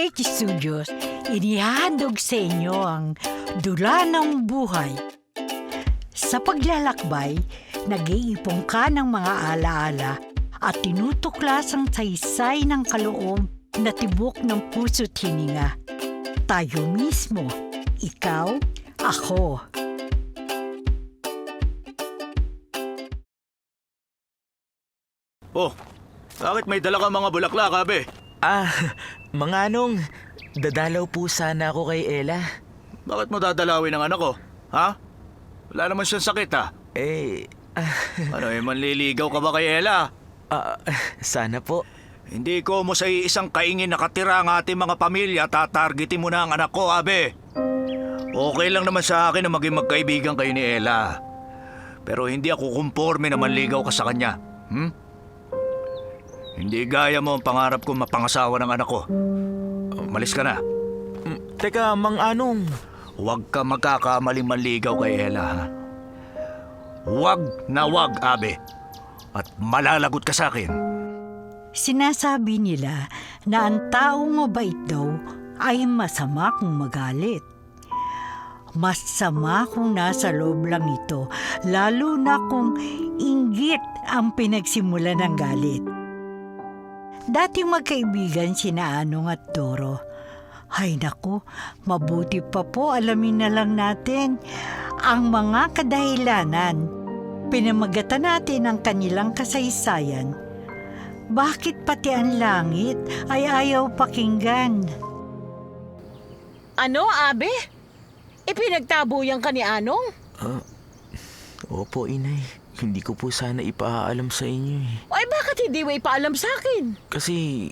Magic Studios, inihandog sa inyo ang Dula ng Buhay. Sa paglalakbay, nag-iipon ka ng mga alaala at tinutuklas ang saysay ng kaloob na tibok ng puso't hininga. Tayo mismo, ikaw, ako. Oh, bakit may dala ka mga bulaklak, Abe? Mga anong, dadalaw po sana ako kay Ella. Bakit mo dadalawin ang anak ko? Ha? Wala naman siyang sakit, ha? Manliligaw ka ba kay Ella? Sana po. Hindi ko mo sa isang kaingin nakatira ang ating mga pamilya, tatargetin mo na ang anak ko, Abe. Okay lang naman sa akin na maging magkaibigan kayo ni Ella. Pero hindi ako kumporme na manligaw ka sa kanya. Hindi gaya mo ang pangarap ko mapangasawa ng anak ko. Malis ka na. Teka, Mang Anong. Huwag ka magkakamaling manligaw kay Ella, ha? Huwag na huwag, Abe. At malalagot ka sa akin. Sinasabi nila na ang taong mabait daw ay masama kung magalit. Masama kung nasa loob lang ito, lalo na kung inggit ang pinagsimula ng galit. Dating magkaibigan sina Anong at Doro. Ay naku, mabuti pa po alamin na lang natin ang mga kadahilanan. Pinamagatan natin ang kanilang kasaysayan. Bakit pati ang langit ay ayaw pakinggan? Ano, Abe? Ipinagtabuyan ka ni Anong? Opo, Inay. Hindi ko po sana ipaalam sa inyo eh. Ay, bakit hindi mo ipaalam sa akin? Kasi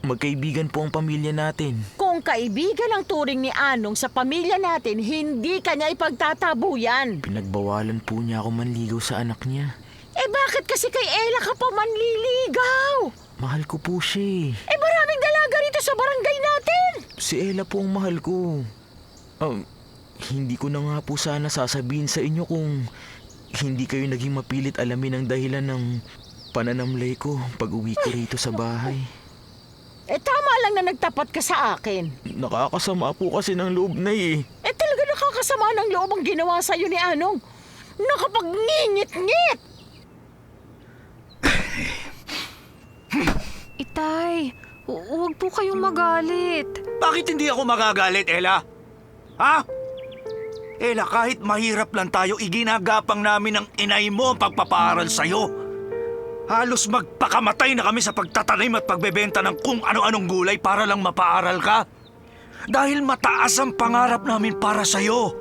magkaibigan po ang pamilya natin. Kung kaibigan ang turing ni Anong sa pamilya natin, hindi kanya ipagtatabuyan. Pinagbawalan po niya ako manligaw sa anak niya. Eh bakit kasi kay Ella ka pa manliligaw? Mahal ko po siya eh. Eh maraming dalaga rito sa barangay natin. Si Ella po ang mahal ko. Hindi ko na nga po sana sasabihin sa inyo kung hindi kayo naging mapilit alamin ang dahilan ng pananamlay ko pag uwi ko rito sa bahay. Eh tama lang na nagtapat ka sa akin. Nakakasama po kasi ng loob na eh. Eh talaga nakakasama ng loob ang ginawa sa'yo ni Anong. Nakapag-ngingit-ngit! Itay, huwag po kayong magalit. Bakit hindi ako magagalit, Ella? Ha? Ella, kahit mahirap lang tayo, iginagapang namin ng inay mo ang pagpapaaral sa'yo. Halos magpakamatay na kami sa pagtatanim at pagbebenta ng kung ano-anong gulay para lang mapaaral ka. Dahil mataas ang pangarap namin para sa'yo.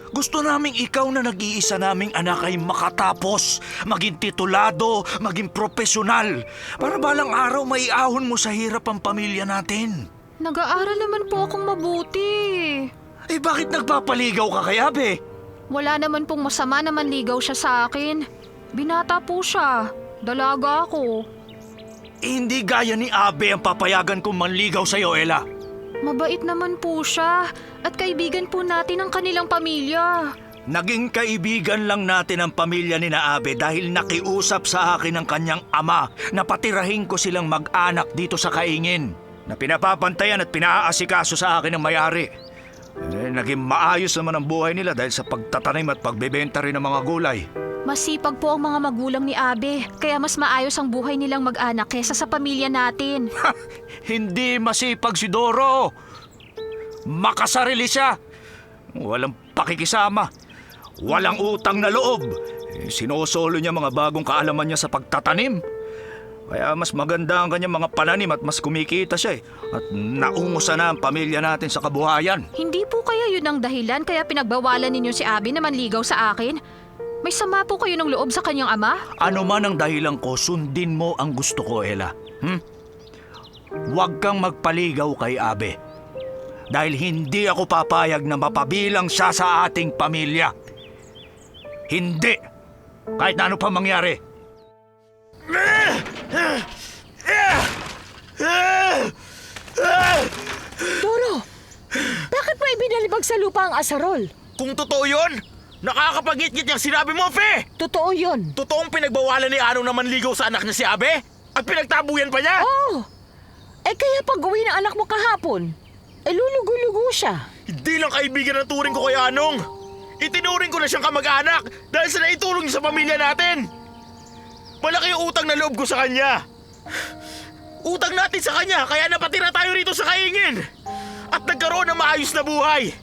Gusto naming ikaw na nag-iisa naming anak ay makatapos, maging titulado, maging profesional. Para balang araw maiahon mo sa hirap ang pamilya natin. Nag-aaral naman po akong mabuti. Eh bakit nagpapaligaw ka kay Abe? Wala naman pong masama na manligaw siya sa akin. Binata po siya. Dalaga ako. Hindi gaya ni Abe ang papayagan kong manligaw sa'yo, Ella. Mabait naman po siya. At kaibigan po natin ang kanilang pamilya. Naging kaibigan lang natin ang pamilya ni na Abe dahil nakiusap sa akin ang kanyang ama na patirahin ko silang mag-anak dito sa Kaingin. Na pinapapantayan at pinaaasikaso sa akin ng may-ari. Naging maayos naman ang buhay nila dahil sa pagtatanim at pagbebenta rin ng mga gulay. Masipag po ang mga magulang ni Abe. Kaya mas maayos ang buhay nilang mag-anak kesa sa pamilya natin. Hindi masipag si Doro. Makasarili siya. Walang pakikisama. Walang utang na loob. Sinosolo niya mga bagong kaalaman niya sa pagtatanim. Kaya mas maganda ang kanyang mga pananim at mas kumikita siya At naungusan na ang pamilya natin sa kabuhayan. Hindi po kaya yun ang dahilan kaya pinagbawalan ninyo si Abe na manligaw sa akin? May sama po kayo ng loob sa kanyang ama? Ano man ang dahilan ko, sundin mo ang gusto ko, Ella. Huwag kang magpaligaw kay Abe. Dahil hindi ako papayag na mapabilang siya sa ating pamilya. Hindi! Kahit na ano pa mangyari. Doro, bakit mo ibinalibag sa lupa ang asarol? Kung totoo yun, nakakapagit-git yung sinabi mo, Fe! Totoo yun. Totoong pinagbawalan ni Anong na manligaw sa anak niya si Abe? At pinagtabuyan pa niya? Oh! Kaya pag uwi ng anak mo kahapon, lulugo-lugo siya. Hindi lang kaibigan ang turing ko kay Anong. Itinuring ko na siyang kamag-anak dahil sa naitulong niya sa pamilya natin. Malaki yung utang na loob ko sa kanya. Utang natin sa kanya kaya napatira tayo rito sa Kaingin. At nagkaroon ng maayos na buhay.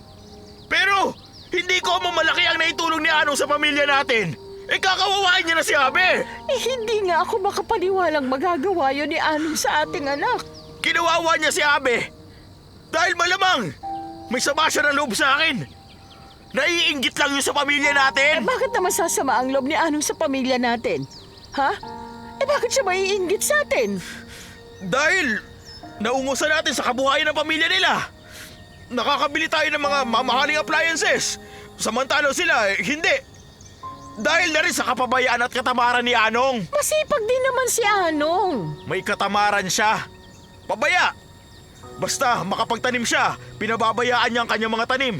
Pero hindi ko mamalaki ang naitulong ni Anong sa pamilya natin. Kakawawain niya na si Abe. Hindi nga ako makapaniwalang magagawa yun ni Anong sa ating anak. Kinawawa niya si Abe. Dahil malamang may sama siya ng loob sa akin. Naiinggit lang yun sa pamilya natin. Bakit naman sasama ang loob ni Anong sa pamilya natin? Ha? Bakit siya maiinggit sa atin? Dahil naungusan natin sa kabuhayan ng pamilya nila. Nakakabili tayo ng mga mamahaling appliances. Samantalo sila, hindi. Dahil na rin sa kapabayaan at katamaran ni Anong. Masipag din naman si Anong. May katamaran siya. Pabaya. Basta makapagtanim siya, pinababayaan niya ang kanyang mga tanim.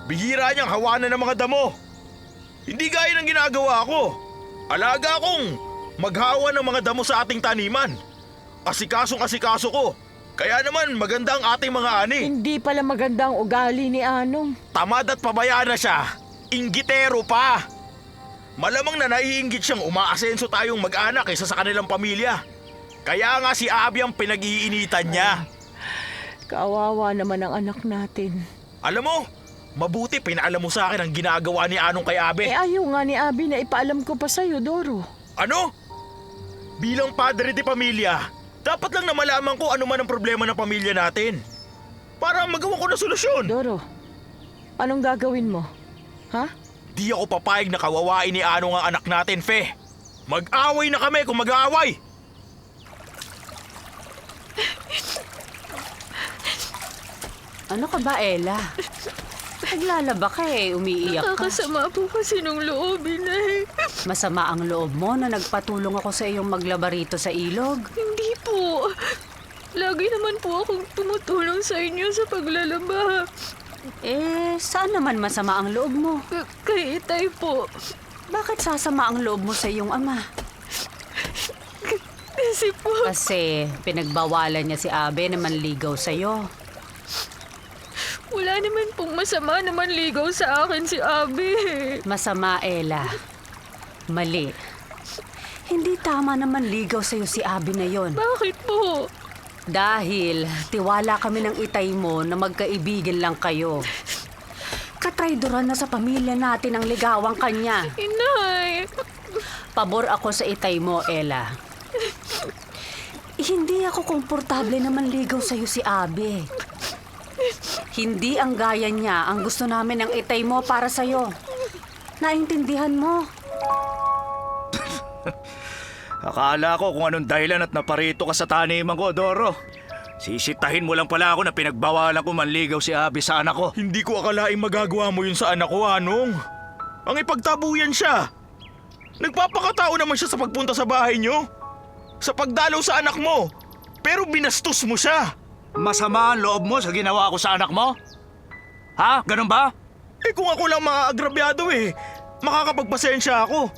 Bihira niyang hawanan ng mga damo. Hindi gaya ng ginagawa ko. Alaga akong maghawa ng mga damo sa ating taniman. Asikasong-asikaso ko. Kaya naman maganda ang ating mga ani. Hindi pala maganda ang ugali ni Anong. Tamad at pabaya na siya. Inggitero pa. Malamang na naiinggit siyang umaasenso tayong mag-anak kaysa sa kanilang pamilya. Kaya nga si Abby ang pinag-iinitan niya. Kawawa naman ang anak natin. Alam mo, mabuti pinaalam mo sa akin ang ginagawa ni Anong kay Abe. Ayaw nga ni Abby na ipaalam ko pa sa'yo, Doro. Ano? Bilang padre de pamilya, dapat lang na malaman ko ano man ang problema ng pamilya natin. Para magawa ko na solusyon. Doro, anong gagawin mo? Ha? Di ako papayag na kawawain ni Anong ang anak natin, Fe. Mag-away na kami kung mag-aaway. Ano ka ba, Ella? Naglalaba ka umiiyak ka. Nakakasama po kasi nung loob, Inay. Masama ang loob mo na nagpatulong ako sa iyong maglaba rito sa ilog. Hindi po. Lagi naman po akong tumutulong sa inyo sa paglalaba. Saan naman masama ang loob mo? Kay Itay po. Bakit sasama ang loob mo sa iyong ama? Kasi po, Kasi pinagbawalan niya si Abe na manligaw sa'yo. wala naman pong masama na manligaw sa akin si Abby. Masama, Ella. Mali. Hindi tama na manligaw sa'yo si Abe na yon. Bakit po? Dahil tiwala kami ng itay mo na magkaibigan lang kayo. Katraydoran na sa pamilya natin ang ligawang kanya. Inay! Pabor ako sa itay mo, Ella. Hindi ako komportable na manligaw sa'yo si Abe. Hindi ang gaya niya ang gusto namin ng itay mo para sa'yo. Naintindihan mo? Akala ko kung anong dahilan at naparito ka sa taniman ko, Doro. Sisitahin mo lang pala ako na pinagbawalan ko manligaw si Abby sa anak ko. Hindi ko akalaing magagawa mo yun sa anak ko, Anong. Ang ipagtabuyan siya. Nagpapakatao naman siya sa pagpunta sa bahay niyo. Sa pagdalaw sa anak mo. Pero binastos mo siya. Masama ang loob mo sa ginawa ko sa anak mo? Ha? Ganun ba? Kung ako lang maaagrabyado makakapagpasensya ako.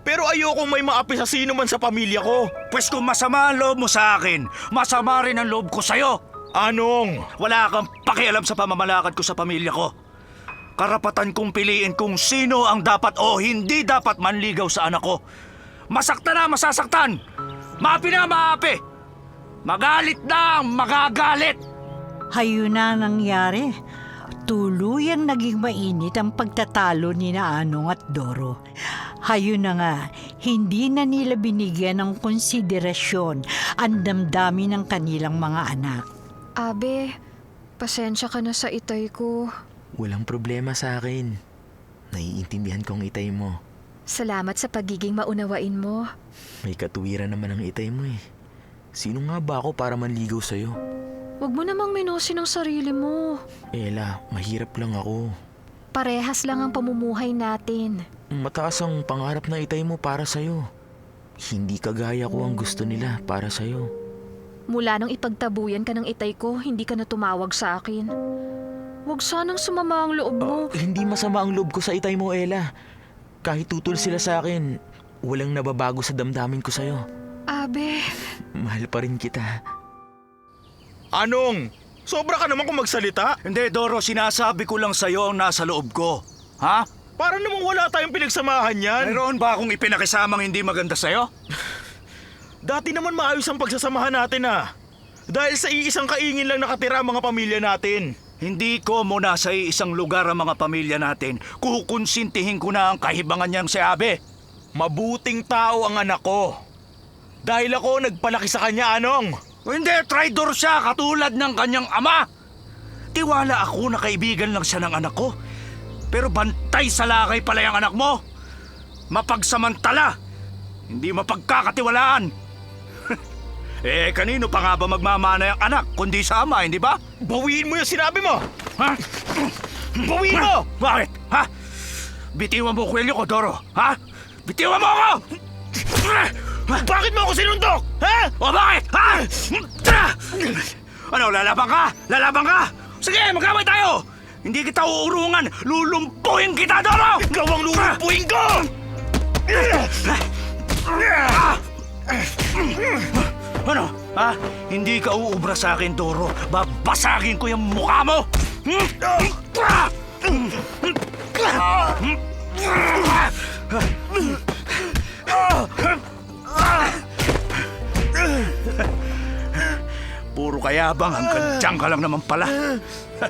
Pero ayokong may maapi sa sino man sa pamilya ko. Pwes kung masama ang loob mo sa akin, masama rin ang loob ko sa'yo. Anong? Wala kang pakialam sa pamamalakad ko sa pamilya ko. Karapatan kong piliin kung sino ang dapat o hindi dapat manligaw sa anak ko. Masaktan na masasaktan. Maapi na maapi. Magalit na magagalit. Hayo na ang nangyari. Tuluyang naging mainit ang pagtatalo ni na Anong at Doro. Hayo na nga, hindi na nila binigyan ng konsiderasyon ang damdamin ng kanilang mga anak. Abe, pasensya ka na sa itay ko. Walang problema sa akin. Naiintindihan ko ang itay mo. Salamat sa pagiging maunawain mo. May katuwiran naman ang itay mo Sino nga ba ako para manligaw sa'yo? Huwag mo namang minusin ang sarili mo. Ella, mahirap lang ako. Parehas lang ang pamumuhay natin. Mataas ang pangarap na itay mo para sa'yo. Hindi kagaya ko ang gusto nila para sa'yo. Mula nang ipagtabuyan ka ng itay ko, hindi ka na tumawag sa akin. Huwag sanang sumama ang loob mo. Hindi masama ang loob ko sa itay mo, Ella. Kahit tutol sila sa akin, walang nababago sa damdamin ko sa'yo. Abe, Mahal pa rin kita. Anong? Sobra ka naman kung magsalita. Hindi, Doro, sinasabi ko lang sa'yo ang nasa loob ko. Ha? Para namang wala tayong pinagsamahan yan. Mayroon ba akong ipinakisamang hindi maganda sa'yo? Dati naman maayos ang pagsasamahan natin Dahil sa iisang kaingin lang nakatira ang mga pamilya natin. Hindi ko muna sa isang lugar ang mga pamilya natin. Kukonsintihin ko na ang kahibangan niyang si Abe. Mabuting tao ang anak ko. Dahil ako nagpalaki sa kanya, Anong? Hindi, traidor siya katulad ng kanyang ama. Tiwala ako na kaibigan lang siya ng anak ko. Pero bantay sa lakay pala yung anak mo. Mapagsamantala. Hindi mapagkakatiwalaan. Kanino pa nga ba magmamana yung anak kundi sa ama, hindi ba? Bawiin mo yung sinabi mo! Ha? Bawiin mo! Bakit? Ha? Bitiwan mo kwelyo ko, Doro. Ha? Bitiwan mo ako! Bakit mo ako sinundok? Ha? O bakit? Ha? Ano, lalaban ka? Lalaban ka? Sige, magkamay tayo! Hindi kita uurungan! Lulumpuhin kita, Doro! Gawang lulumpuhin ko! Ano? Ha? Hindi ka uubra sa akin, Doro. Babasagin ko yung mukha mo! Puro kayabang, hanggang tiyan ka lang naman pala.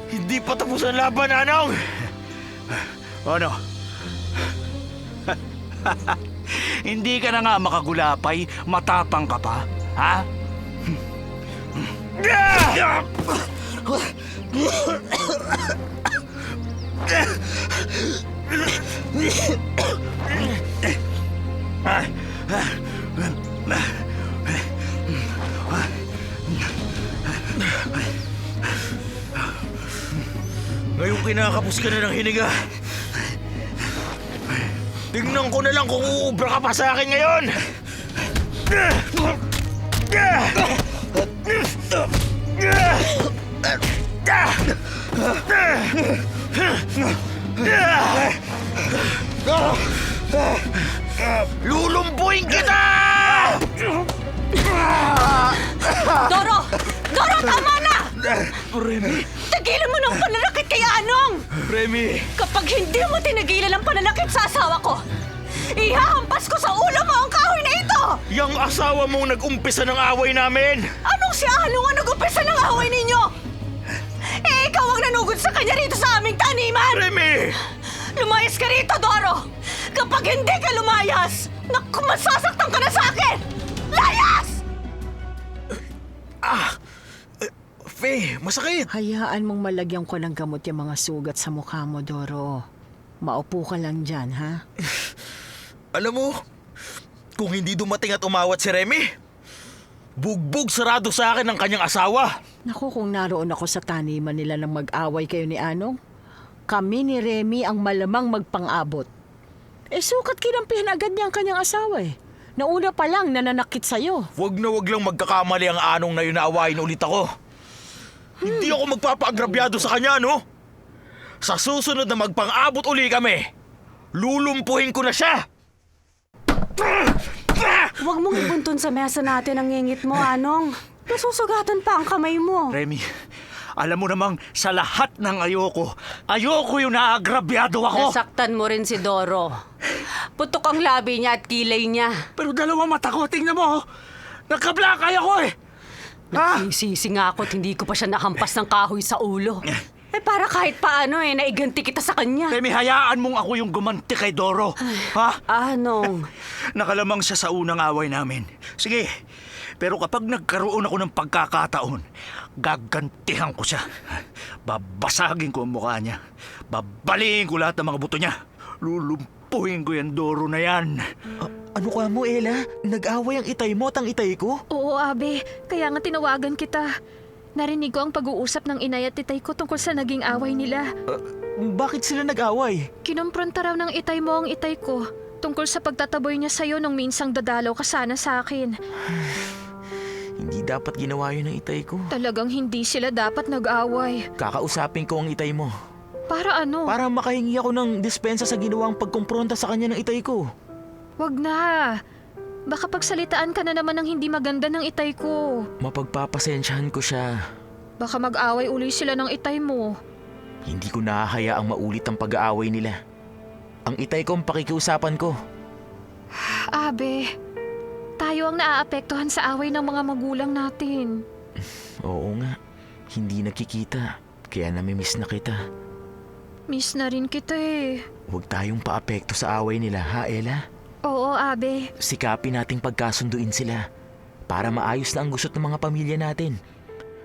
Hindi pa tapos ang laban, Anong! Ano? Hindi ka na nga makagulapay, matapang ka pa, ha? Ngayong kinakapos ka na ng hininga. Tingnan ko na lang kung uubra ka pa sa akin ngayon! Lulumpuin kita! Doro! Doro, tama na! Remy! Tigilan mo ng pananakit kay Anong! Remy! Kapag hindi mo tinagilan ang pananakit sa asawa ko, ihahampas ko sa ulo mo ang kahoy na ito! Yang asawa mong nag-umpisa ng away namin! Anong si Anong ang nag-umpisa ng away ninyo? Ikaw ang nanugod sa kanya rito sa aming taniman! Remy! Lumayas ka rito, Doro! Kapag hindi ka lumayas, naku, masasaktan ka na sa akin! Layas! Faye, masakit! Hayaan mong malagyan ko ng gamot yung mga sugat sa mukha mo, Doro. Maupo ka lang dyan, ha? Alam mo, kung hindi dumating at umawat si Remy, bugbog sarado sa akin ang kanyang asawa. Naku, kung naroon ako sa taniman nila nang mag-away kayo ni Anong, kami ni Remy ang malamang magpang-abot. Sukat kinampihan agad niya ang kanyang asawa Nauna pa lang nananakit sa'yo. Wag lang magkakamali ang Anong na yun na awayin ulit ako. Hindi ako magpapaagrabyado sa kanya, no? Sa susunod na magpang-abot uli kami, lulumpuhin ko na siya! Huwag mong ibuntun sa mesa natin ang ngingit mo, Anong. Nasusugatan pa ang kamay mo. Remy, alam mo namang sa lahat ng ayoko yung naagrabyado ako. Nasaktan mo rin si Doro. Putok ang labi niya at kilay niya. Pero dalawang mata ko, tingnan mo. Nagka-black eye ako Ha? Nagsisisi nga ako at hindi ko pa siya nahampas ng kahoy sa ulo. Para kahit paano naiganti kita sa kanya. Remy, hayaan mong ako yung gumanti kay Doro. Ha? Anong? Nakalamang siya sa unang away namin. Sige, pero kapag nagkaroon ako ng pagkakataon, gagantihan ko siya. Babasagin ko ang mukha niya. Babaliin ko lahat ng mga buto niya. Lulumpuhin ko yung Doro na yan. Ano ka mo, Ella? Nag-away ang itay mo at ang itay ko? Oo, Abe. Kaya nga tinawagan kita. Narinig ko ang pag-uusap ng inay at titay ko tungkol sa naging away nila. Bakit sila nag-away? Kinumpronta raw ng itay mo ang itay ko tungkol sa pagtataboy niya sa'yo nung minsang dadalaw ka sana sa akin. Hindi dapat ginawa yun ng itay ko. Talagang hindi sila dapat nag-away. Kakausapin ko ang itay mo. Para ano? Para makahingi ako ng dispensa sa ginawang pagkumpronta sa kanya ng itay ko. Wag na. Baka pagsalitaan ka na naman ng hindi maganda ng itay ko. Mapagpapasensyahan ko siya. Baka mag-away uli sila ng itay mo. Hindi ko nahahayaang maulit ang pag-aaway nila. Ang itay ko ang pakikiusapan ko. Abe, tayo ang naaapektuhan sa away ng mga magulang natin. Oo nga, hindi nakikita. Kaya namimiss na kita. Miss na rin kita eh. Huwag tayong paapekto sa away nila, ha, Ella? Oo, Abe. Sikapin nating pagkasunduin sila para maayos na ang gusot ng mga pamilya natin.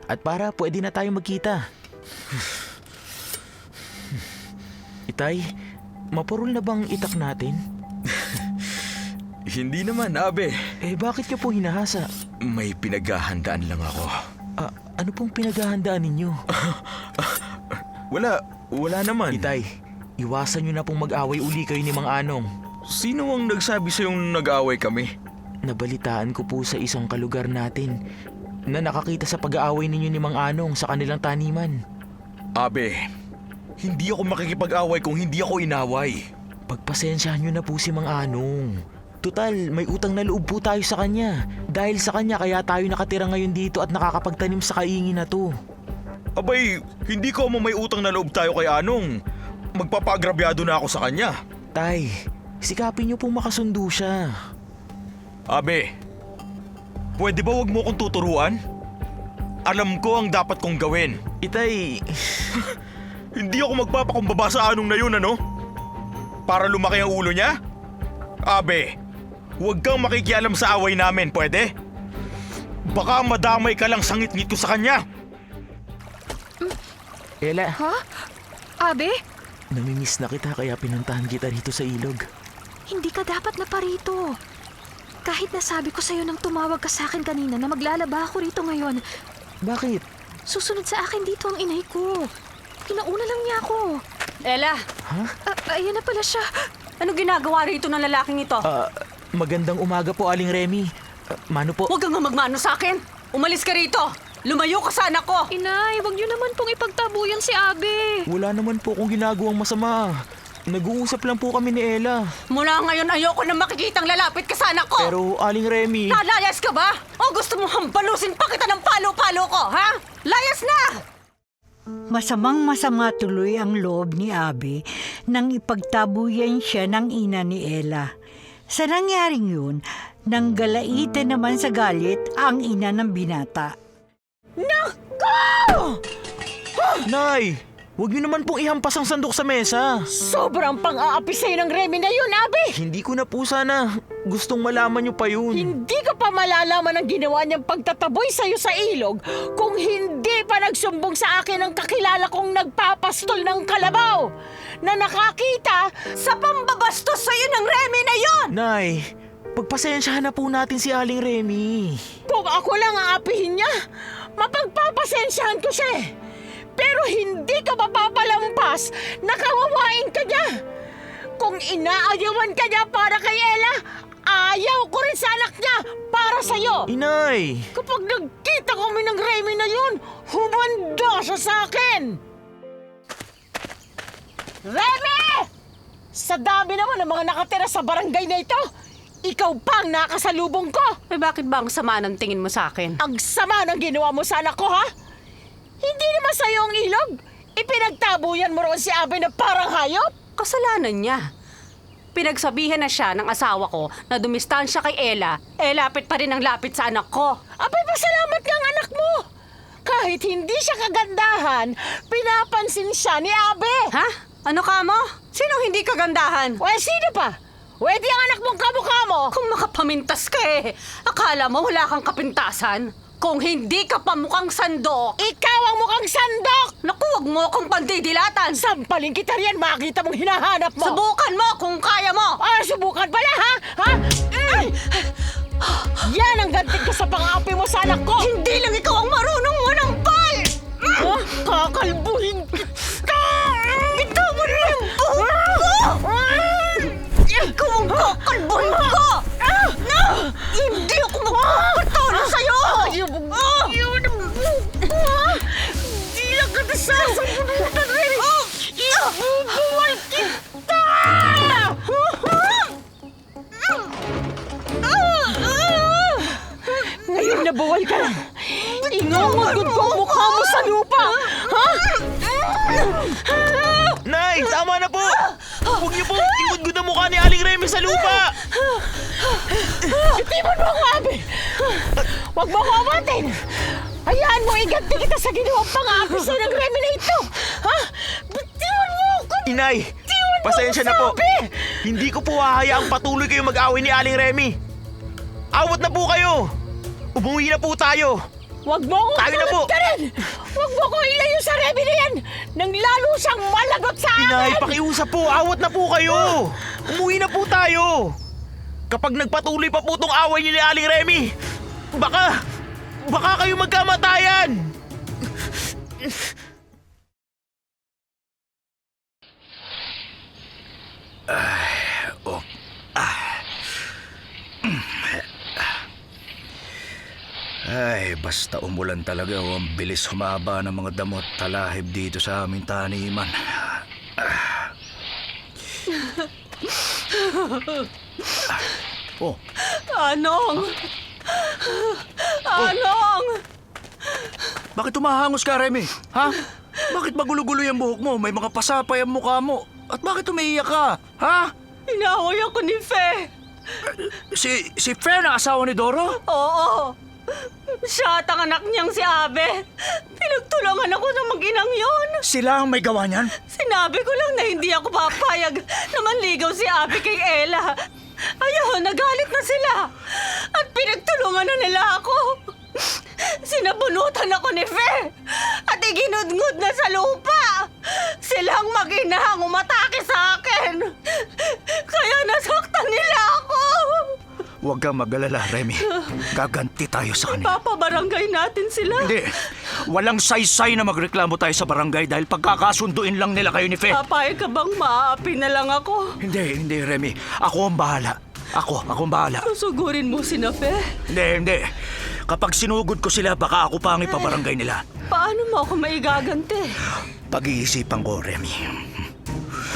At para pwede na tayong magkita. Itay, mapurol na bang itak natin? Hindi naman, Abe. Eh bakit niyo po hinahasa? May pinaghahandaan lang ako. Ano pong pinaghahandaan ninyo? Wala naman. Itay, iwasan niyo na pong mag-away uli kayo ni Mang Anong. Sino ang nagsabi sa'yong nag-aaway kami? Nabalitaan ko po sa isang kalugar natin na nakakita sa pag-aaway ninyo ni Mang Anong sa kanilang taniman. Abe, hindi ako makikipag-away kung hindi ako inaway. Pagpasensyahan niyo na po si Mang Anong. Tutal, may utang na loob po tayo sa kanya. Dahil sa kanya kaya tayo nakatira ngayon dito at nakakapagtanim sa kaingin na to. Abay, hindi ko may utang na loob tayo kay Anong. Magpapaagrabyado na ako sa kanya. Tay, sikapin niyo pong makasundo siya. Abe, pwede ba wag mo akong tuturuan? Alam ko ang dapat kong gawin. Itay, Hindi ako magpapakumbaba sa Anong na yun, ano? Para lumaki ang ulo niya? Abe, huwag kang makikialam sa away namin, pwede? Baka madamay ka lang sa ngit-ngit ko sa kanya. Ella, Ha? Abe, namimiss na kita kaya pinuntahan kita rito sa ilog. hindi ka dapat na parito. Kahit nasabi ko sa'yo nang tumawag ka sa akin kanina na maglalaba ako rito ngayon, Bakit? susunod sa akin dito ang inay ko. Kinauna lang niya ako. Ella, Ayan na pala siya. ano ginagawa rito ng lalaking ito? Magandang umaga po, Aling Remy. Mano po? Huwag kang nga magmano sa akin. Umalis ka rito. Lumayo ka sa anak ko. Inay, wag niyo naman pong ipagtabuyan si Abe. Wala naman po akong ginagawang masama. Nag-uusap lang po kami ni Ella. Mula ngayon ayoko na makikitang lalapit ka sa anak ko. Pero, Aling Remy... Lalayas ka ba? O gusto mo hambalusin pa kita ng palo-palo ko, ha? Layas na! Masamang-masama tuloy ang loob ni Abe nang ipagtabuyan siya ng ina ni Ella. Sa nangyaring yun, nanggalaitan naman sa galit ang ina ng binata. Nay! Huwag niyo naman pong ihampas ang sandok sa mesa. Sobrang pang-aapi sa'yo ng Remy na yun, Abe! Hindi ko na po sana gustong malaman niyo pa yun. Hindi ka pa malalaman ang ginawa niyang pagtataboy sa'yo sa ilog kung hindi pa nagsumbong sa akin ang kakilala kong nagpapastol ng kalabaw na nakakita Sa pambabastos sa'yo ng Remy na yon! Nay, pagpasensyahan na po natin si Aling Remy. kung ako lang aapihin niya. Mapagpapasensyahan ko siya eh. Pero hindi ka mapapalampas na kawawain ka niya. Kung inaayawan ka niya para kay Ella, ayaw ko rin sa anak niya para sa'yo. Inay! Kapag nagkita kami ng Remy na yun, humanda siya sa akin! Remy! Sa dami naman ng mga nakatira sa barangay na ito, ikaw pang nakasalubong ko! Eh bakit ba ang sama ng tingin mo sa akin? Ang sama ng ginawa mo sa anak ko, ha? Hindi naman sa'yo ang ilog. Ipinagtabuyan mo roon si Abe na parang hayop. Kasalanan niya. Pinagsabihan na siya ng asawa ko na dumistansya kay Ella, lapit pa rin ang lapit sa anak ko. Abay, pasalamat nga ang anak mo. Kahit hindi siya kagandahan, pinapansin siya ni Abe. Ha? Ano ka mo? Sinong hindi kagandahan? O sino pa? Pwede ang anak mong kamukha mo. Kung makapamintas ka eh, akala mo wala kang kapintasan? Kung hindi ka pa mukhang sandok, Ikaw ang mukhang sandok! naku, wag mo akong pandidilatan. Sampaling kita riyan, makita mong hinahanap mo. Subukan mo kung kaya mo. Subukan pala, ha? Ha? Ay! Yan ang gantik ko sa pang-api mo sa anak ko! Hindi lang ikaw ang marunong manampal! Ha? Kakalbuhin kita! Bitawan mo yung buhok ko! Ikaw ang kakalbuhin ko! Hindi ako magpapatalo sa'yo! Di lang kita sasabunutan rin! Ibubuwal kita! Ngayon nabuwal ka lang. Ingangagod ko ang mukha mo sa lupa! Ha? Nay, tama na po! Huwag niyo po ingud-gud ang mukha ni Aling Remy sa lupa! Itiwan mo ako, Abi! Huwag mo ako amatin! Hayaan mo iganti kita sa ginawang pang-aapi sa ng Remy na ito! Ha? Bitiwan mo ako! Inay, pasensya na po. Hindi ko po hahayaang patuloy kayo mag-away ni Aling Remy. Awat na po kayo! Umuwi na po tayo! Huwag mo akong Tayo na po. tulad-karin! Huwag mo akong ilayo sa Remy na yan! Nang lalo siyang malagot sa akin! Inay, pakiusap po! Awat na po kayo! Umuwi na po tayo! Kapag nagpatuloy pa po tong away niyo ni Aling Remy, baka kayo magkamatayan! Ay, basta umulan talaga o ang bilis humaba ng mga damot talahib dito sa aming taniman. Oh, Anong? Anong? bakit tumahangos ka, Remy? Ha? Bakit magulo-gulo yung buhok mo? May mga pasapay ang mukha mo. At bakit umiiyak ka? Ha? Inaway ako ni Fe. Si Fe na asawa ni Doro? Oo. Siya at ang anak niyang si Abe. Pinagtulungan ako ng mag-inang yon. Sila ang may gawa niyan? Sinabi ko lang na hindi ako papayag na manligaw si Abe kay Ella. Ayaw, nagalit na sila. At pinagtulungan na nila ako. Sinabunutan ako ni Fe. At iginudngud na sa lupa. Silang mag-ina ang umatake sa akin. Kaya nasaktan nila ako. Huwag kang mag-alala, Remy. Gaganti tayo sa kanila. Papabarangay natin sila. Hindi. Walang saysay na magreklamo tayo sa barangay dahil pagkakasunduin lang nila kayo ni Fe. Papayag ka bang maaapi na lang ako? Hindi, Remy. Ako ang bahala. Ako ang bahala. Susugurin mo si Fe? Hindi. Kapag sinugod ko sila, baka ako pa ang ipabarangay nila. Paano mo ako maigaganti? Pag-iisipan ko, Remy.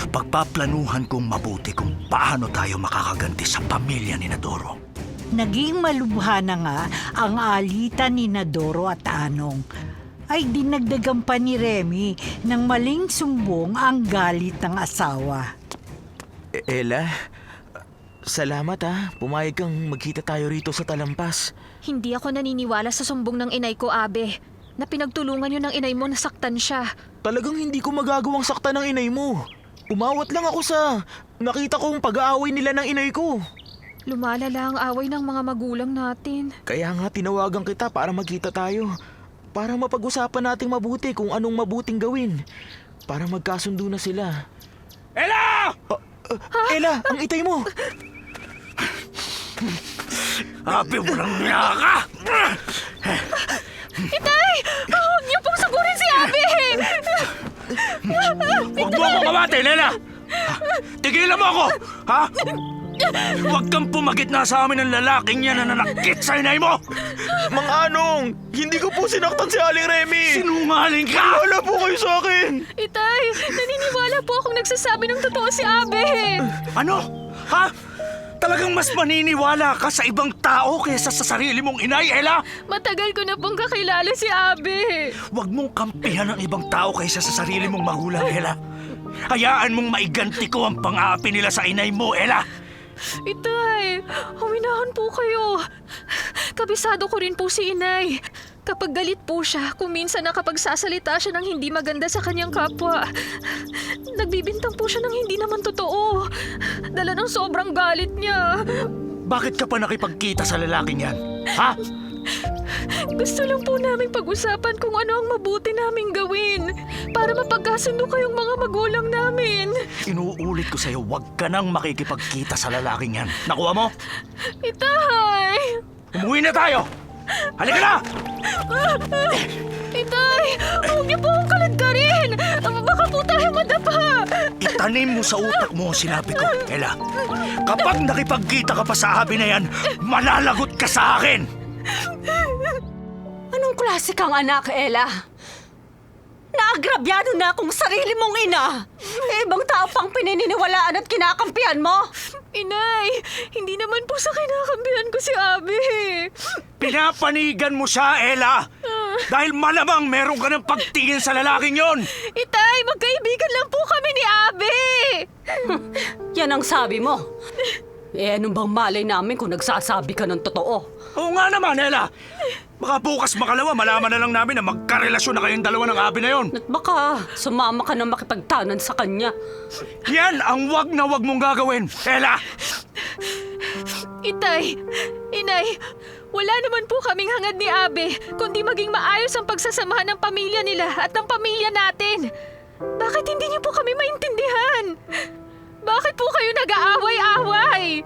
Pagpaplanuhan kong mabuti kung paano tayo makakaganti sa pamilya ni Nadoro. Naging malubha na nga ang alitan ni Nadoro at Anong. Ay dinagdagan pa ni Remy ng maling sumbong ang galit ng asawa. Ella, salamat ha. Pumayag kang magkita tayo rito sa Talampas. Hindi ako naniniwala sa sumbong ng inay ko, Abe. Na pinagtulungan yun ng inay mo na saktan siya. Talagang hindi ko magagawang sakta ng inay mo. Umawat lang ako sa nakita kong pag-aaway nila ng inay ko. Lumalala ang away ng mga magulang natin. Kaya nga tinawagan kita para magkita tayo. Para mapag-usapan nating mabuti kung anong mabuting gawin. Para magkasundo na sila. Ella! Ella, ang itay mo! Abi, walang niya ka! Itay! Huwag niyo pong sagurin si Abe! Huwag mo akong kamatay, Lela! Tigilan mo ako! Ha? Huwag kang pumagitna sa amin ng lalaking yan na nanakit sa inay mo! Mang Anong, hindi ko po sinaktan si Aling Remy! Sinungaling ka! Wala po kayo sa akin! Itay, naniniwala po akong nagsasabi ng totoo si Abe. Ano? Ha? Talagang mas maniniwala ka sa ibang tao kaysa sa sarili mong inay, Ella? Matagal ko na pong kakilala si Abe. Huwag mong kampihan ang ibang tao kaysa sa sarili mong magulang, Ella. Hayaan mong maiganti ko ang pang-aapi nila sa inay mo, Ella. Itay, huminahon po kayo. Kabisado ko rin po si inay. Kapag galit po siya, kung minsan nakapagsasalita siya ng hindi maganda sa kanyang kapwa. Nagbibintang po siya ng hindi naman totoo. Dala ng sobrang galit niya. Bakit ka pa nakipagkita sa lalaking yan? Ha? Gusto lang po naming pag-usapan kung ano ang mabuti naming gawin para mapagkasundo kayong mga magulang namin. Inuulit ko sa'yo, huwag ka nang makikipagkita sa lalaking yan. Nakuha mo? Itay! Umuwi na tayo! Halika na! Itay! Huwag niyo po akong kaladkarin! Baka po tayo madapa! Itanim mo sa utak mo ang sinabi ko, Ella. Kapag nakipagkita ka pa sa abi na yan, malalagot ka sa akin! Anong klase kang anak, Ella? Naagrabyado na akong sarili mong ina. Ibang tao pang pininiwalaan at kinakampihan mo. Inay, hindi naman po sa kinakampihan ko si Abi. Pinapanigan mo siya, Ella! Dahil malamang meron ka ng pagtingin sa lalaking yon. Itay, magkaibigan lang po kami ni Abe! Yan ang sabi mo. Eh, anong bang malay namin kung nagsasabi ka ng totoo? Oo nga naman, Ella. Baka bukas makalawa, malaman na lang namin na magkarelasyon na kayong dalawa ng Abe na yon. At baka sumama ka na makipagtanan sa kanya. Yan ang wag na wag mong gagawin, Ella! Itay, Inay, wala naman po kaming hangad ni Abe, kundi maging maayos ang pagsasamahan ng pamilya nila at ng pamilya natin. Bakit hindi niyo po kami maintindihan? Bakit po kayo nag-aaway-away?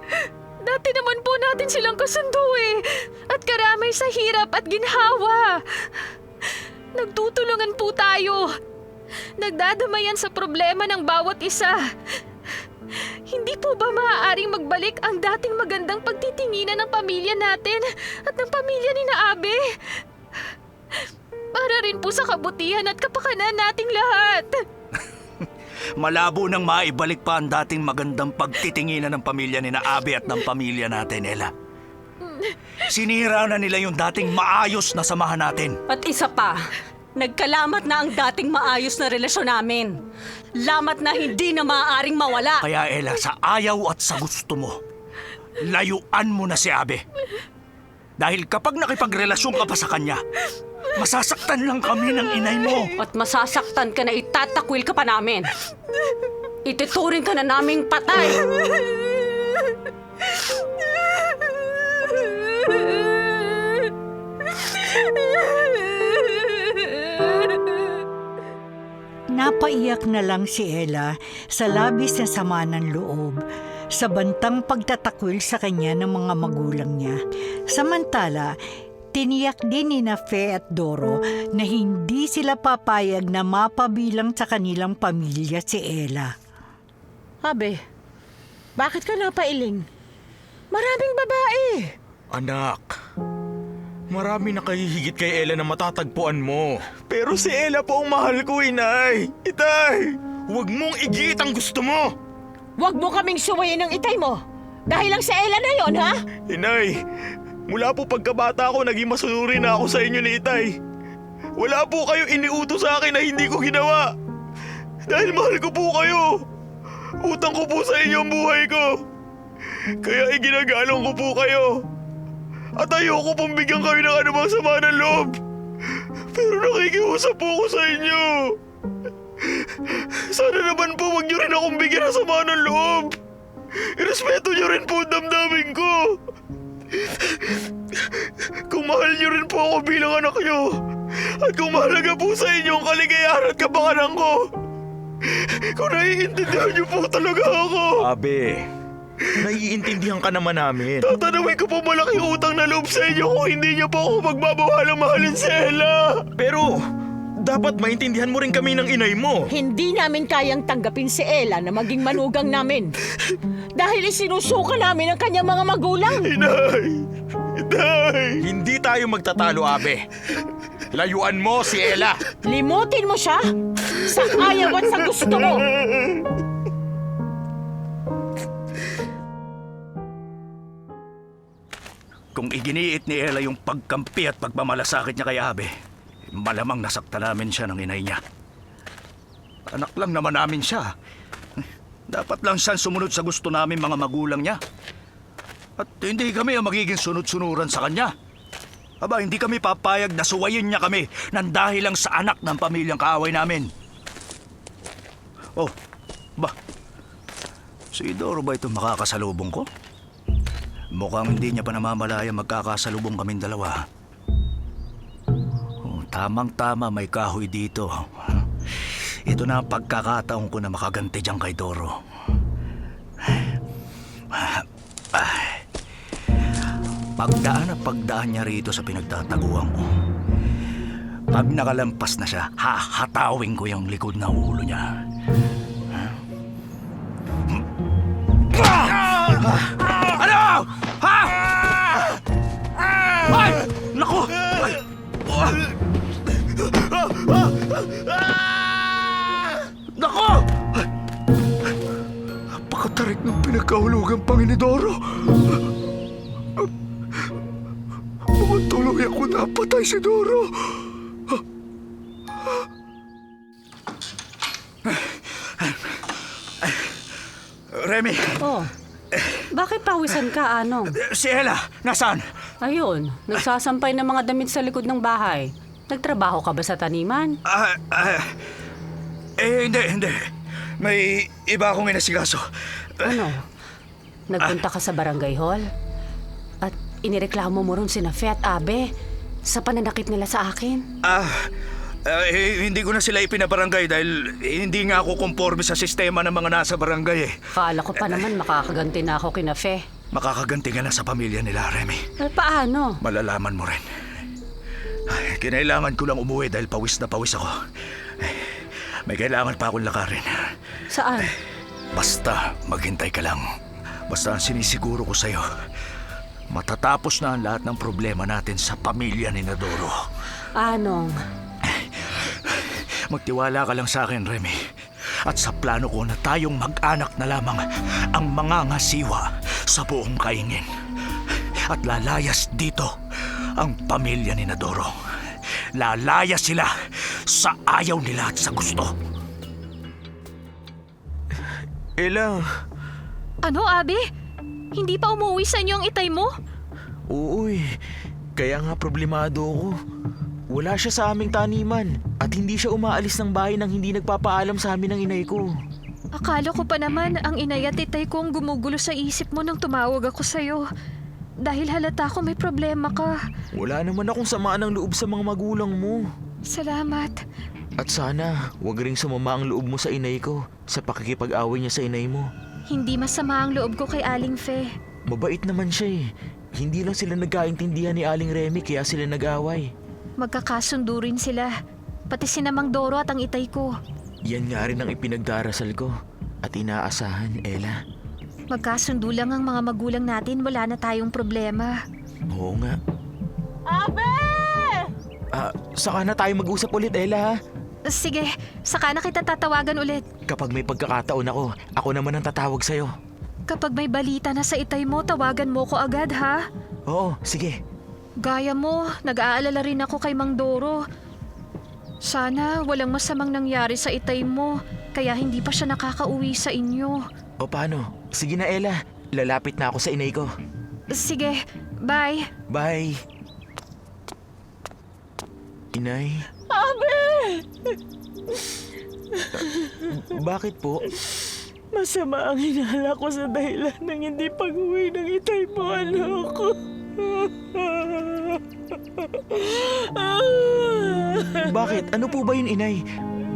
Dati naman po natin silang kasundo eh. At karamay sa hirap at ginhawa. Nagtutulungan po tayo. Nagdadamayan sa problema ng bawat isa. Hindi po ba maaaring magbalik ang dating magandang pagtitinginan ng pamilya natin at ng pamilya ni na Abe? Para rin po sa kabutihan at kapakanan nating lahat. Malabo nang maibalik pa ang dating magandang pagtitinginan ng pamilya ni na Abe at ng pamilya natin, Ella. Sinira na nila yung dating maayos na samahan natin. At isa pa, nagkalamat na ang dating maayos na relasyon namin. Lamat na hindi na maaaring mawala. Kaya, Ella, sa ayaw at sa gusto mo, layuan mo na si Abe. Dahil kapag nakipagrelasyon ka pa sa kanya, masasaktan lang kami ng inay mo. At masasaktan ka na itatakwil ka pa namin. Ituturing ka na naming patay. Napaiyak na lang si Ella sa labis na sama ng loob sa bantang pagtatakwil sa kanya ng mga magulang niya. Samantala, tiniyak din ni na Fe at Doro na hindi sila papayag na mapabilang sa kanilang pamilya si Ella. Abe, bakit ka napailing? Maraming babae. Anak, marami na kahihigit kay Ella na matatagpuan mo. Pero si Ella po ang mahal ko, Inay. Itay, huwag mong igiit ang gusto mo. Huwag mo kaming suwayin ng itay mo. Dahil lang sa Ella na yon, ha? Inay, mula po pagkabata ko, naging masunuri na ako sa inyo ni Itay. Wala po kayo iniutos sa akin na hindi ko ginawa. Dahil mahal ko po kayo. Utang ko po sa inyo ang buhay ko. Kaya iginagalang ko po kayo. At ayoko pong bigyan kayo ng anumang sama ng loob. Pero nakikiusap po ako sa inyo. Sana naman po wag niyo rin akong bigyan ng sama ng loob. Irespeto niyo rin po ang damdamin ko. Kung mahal niyo rin po ako bilang anak niyo, at kung mahalaga po sa inyo ang kaligayahan at kapakanan ko, kung naiintindihan niyo po talaga ako. Abe, naiintindihan ka naman namin. Tatanawin ko po malaki utang na loob sa inyo kung hindi niyo po ako magbabawalang mahalin si Ella. Pero, dapat maintindihan mo rin kami ng inay mo. Hindi namin kayang tanggapin si Ella na maging manugang namin. Dahil isinusuka namin ang kanyang mga magulang. Inay! Inay! Hindi tayo magtatalo, Abe. Layuan mo si Ella. Limutin mo siya sa ayaw at sa gusto mo. Kung iginiit ni Ella yung pagkampi at pagmamalasakit niya kay Abe, malamang nasakta namin siya ng inay niya. Anak lang naman namin siya. Dapat lang siyang sumunod sa gusto namin mga magulang niya. At hindi kami ang magiging sunod-sunuran sa kanya. Aba, hindi kami papayag na suwayin niya kami nang dahil lang sa anak ng pamilyang kaaway namin. Oh, ba? Si Doro ba ito makakasalubong ko? Mukhang hindi niya pa namamalaya magkakasalubong kaming dalawa. Oh, tamang-tama may kahoy dito. Ito na ang pagkakataon ko na makaganti dyan kay Doro. Pagdaan niya rito sa pinagtataguan ko. Pag nakalampas na siya, hahatawin ko yung likod na ulo niya. Ano? Ha? Ay! Naku! Ay! Naku! Napakatarik ng pinagkahulugang Panginidoro. Tuloy ako napatay si Doro. Remy, Oh, bakit pawisan ka, Anong? si Ella, nasaan? Ayun, nagsasampay ng mga damit sa likod ng bahay. Nagtrabaho ka ba sa taniman? Hindi. May iba akong inasikaso. Ano? Nagpunta ka sa barangay hall? At inireklamo mo ron sina Fe at Abe sa pananakit nila sa akin? Hindi ko na sila ipinabarangay dahil hindi nga ako konforme sa sistema ng mga nasa barangay eh. Kala ko pa naman makakaganti na ako kina Fe. Makakaganti ka na sa pamilya nila, Remy. Paano? Malalaman mo rin. Kinailangan ko lang umuwi dahil pawis na pawis ako. May kailangan pa akong lakarin. Saan? Basta maghintay ka lang. Basta ang sinisiguro ko sa'yo, matatapos na ang lahat ng problema natin sa pamilya ni Nadoro. Anong? Magtiwala ka lang sa akin, Remy. At sa plano ko na tayong mag-anak na lamang ang mangangasiwa sa buong kaingin. At lalayas dito ang pamilya ni Nadoro. Lalayas sila sa ayaw nila at sa gusto. Ella, Ano, Abe? Hindi pa umuwi sa inyo ang itay mo? oo kaya nga problemado ako. Wala siya sa aming taniman at hindi siya umaalis ng bahay nang hindi nagpapaalam sa amin ng inay ko. Akala ko pa naman ang inay at itay ko ang gumugulo sa isip mo nang tumawag ako sa'yo. Dahil halata ko may problema ka. Wala naman akong samaan ng loob sa mga magulang mo. Salamat. At sana, huwag ring sumama ang loob mo sa inay ko sa pakikipag-away niya sa inay mo. Hindi masama ang loob ko kay Aling Fe. Mabait naman siya eh. Hindi lang sila nagkaintindihan ni Aling Remy kaya sila nag-away. Magkakasundo rin sila. Pati si Namang Doro at ang itay ko. Yan nga rin ang ipinagdarasal ko at inaasahan, Ella. Magkasundo lang ang mga magulang natin, wala na tayong problema. Oo nga. Abe! Saka na tayo mag-usap ulit, Ella, ha? Sige, saka na kita tatawagan ulit. Kapag may pagkakataon ako naman ang tatawag sa'yo. Kapag may balita na sa itay mo, tawagan mo ko agad, ha? Oo, sige. Gaya mo, nag-aalala rin ako kay Mang Doro. Sana walang masamang nangyari sa itay mo, kaya hindi pa siya nakakauwi sa inyo. O paano? Sige na, Ella. Lalapit na ako sa inay ko. Sige, bye. Bye. Inay? Bakit po? Masama ang hinala ko sa dahilan ng hindi pag-uwi ng itay mo, ko. Bakit? Ano po ba yun, Inay?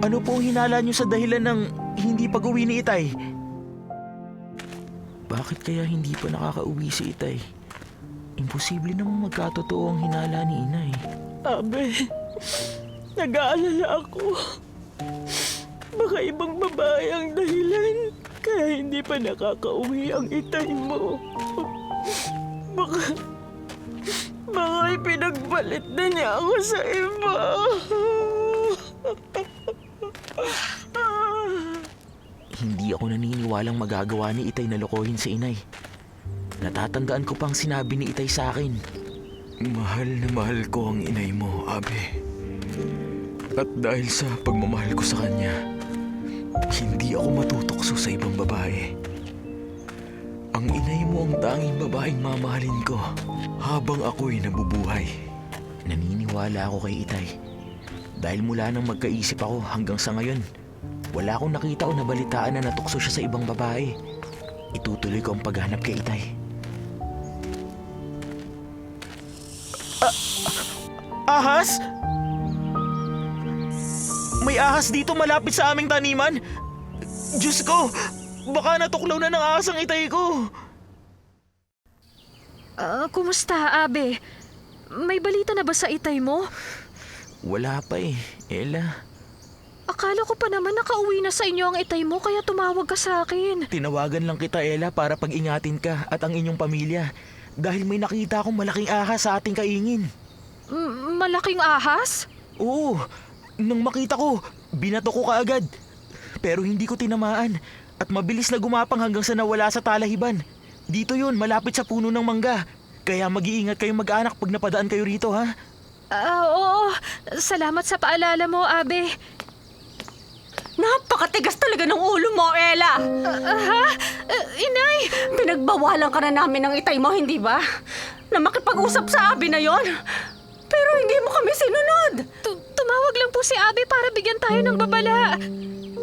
Ano po ang hinala niyo sa dahilan ng hindi pag-uwi ni Itay? Bakit kaya hindi pa nakakauwi si Itay? Imposible namang magkatotoo ang hinala ni Inay. Abe, nag-aalala ako. Baka ibang babae ang dahilan kaya hindi pa nakakauwi ang itay mo. Baka ipinagbalit na niya ako sa iba. Hindi ako naniniwalang magagawa ni Itay na lokohin si Inay. Natatandaan ko pang sinabi ni Itay sa akin. Mahal na mahal ko ang inay mo, Abe. At dahil sa pagmamahal ko sa kanya, hindi ako matutokso sa ibang babae. Ang inay mo ang tanging babaeng mamahalin ko habang ako'y nabubuhay. Naniniwala ako kay Itay. Dahil mula nang magkaisip ako hanggang sa ngayon, wala akong nakita o nabalitaan na natukso siya sa ibang babae. Itutuloy ko ang paghanap kay Itay. Ahas? May ahas dito malapit sa aming taniman? Diyos ko! Baka natuklaw na ng ahas ang itay ko! Kumusta, Abe? May balita na ba sa itay mo? Wala pa eh, Ella. Akala ko pa naman nakauwi na sa inyo ang itay mo kaya tumawag ka sa akin. Tinawagan lang kita, Ella, para pag-ingatin ka at ang inyong pamilya. Dahil may nakita akong malaking ahas sa ating kaingin. Malaking ahas? Oo, nang makita ko, binato ko kaagad. Pero hindi ko tinamaan at mabilis na gumapang hanggang sa nawala sa talahiban. Dito yun, malapit sa puno ng mangga. Kaya mag-iingat kayong mag-anak pag napadaan kayo rito, ha? Oo. Salamat sa paalala mo, Abe. Napakatigas talaga ng ulo mo, Ella. Inay! Pinagbawalan ka na namin ng itay mo, hindi ba? Na makipag-usap sa Abi na yon. Pero hindi mo kami sinunod. Tumawag lang po si Abi para bigyan tayo ng babala.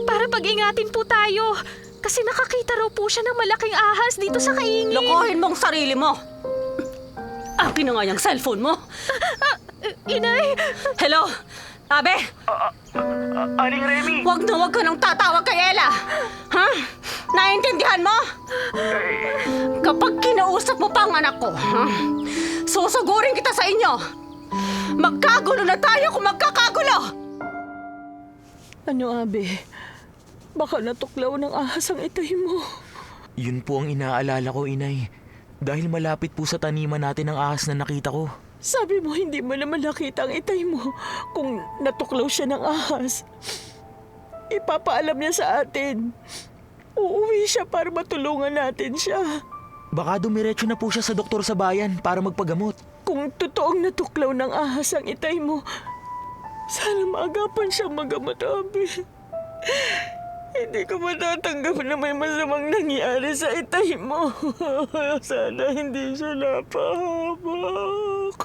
Para pag-ingatin po tayo. Kasi nakakita raw po siya ng malaking ahas dito sa kaingin. Lokohin mong sarili mo. Akin na nga yung cellphone mo. Inay! Hello? Abi? Aling Remy! Huwag na huwag ka nang tatawag kay Ella. Ha? Naintindihan mo? Kapag kinausap mo pa ang anak ko, susugurin kita sa inyo. Magkagulo na tayo kung magkakagulo. Ano, Abe? Baka natuklaw ng ahas ang itay mo. Yun po ang inaalala ko, Inay. Dahil malapit po sa taniman natin ang ahas na nakita ko. Sabi mo hindi mo naman nakita ang itay mo. Kung natuklaw siya ng ahas, ipapaalam niya sa atin. Uuwi siya para matulungan natin siya. Baka dumiretso na po siya sa doktor sa bayan para magpagamot. Kung totoong natuklaw ng ahas ang itay mo, sana maagapan siya magamot, Abi. Hindi ko matatanggap na may masamang nangyari sa itay mo. Sana hindi siya napahamak.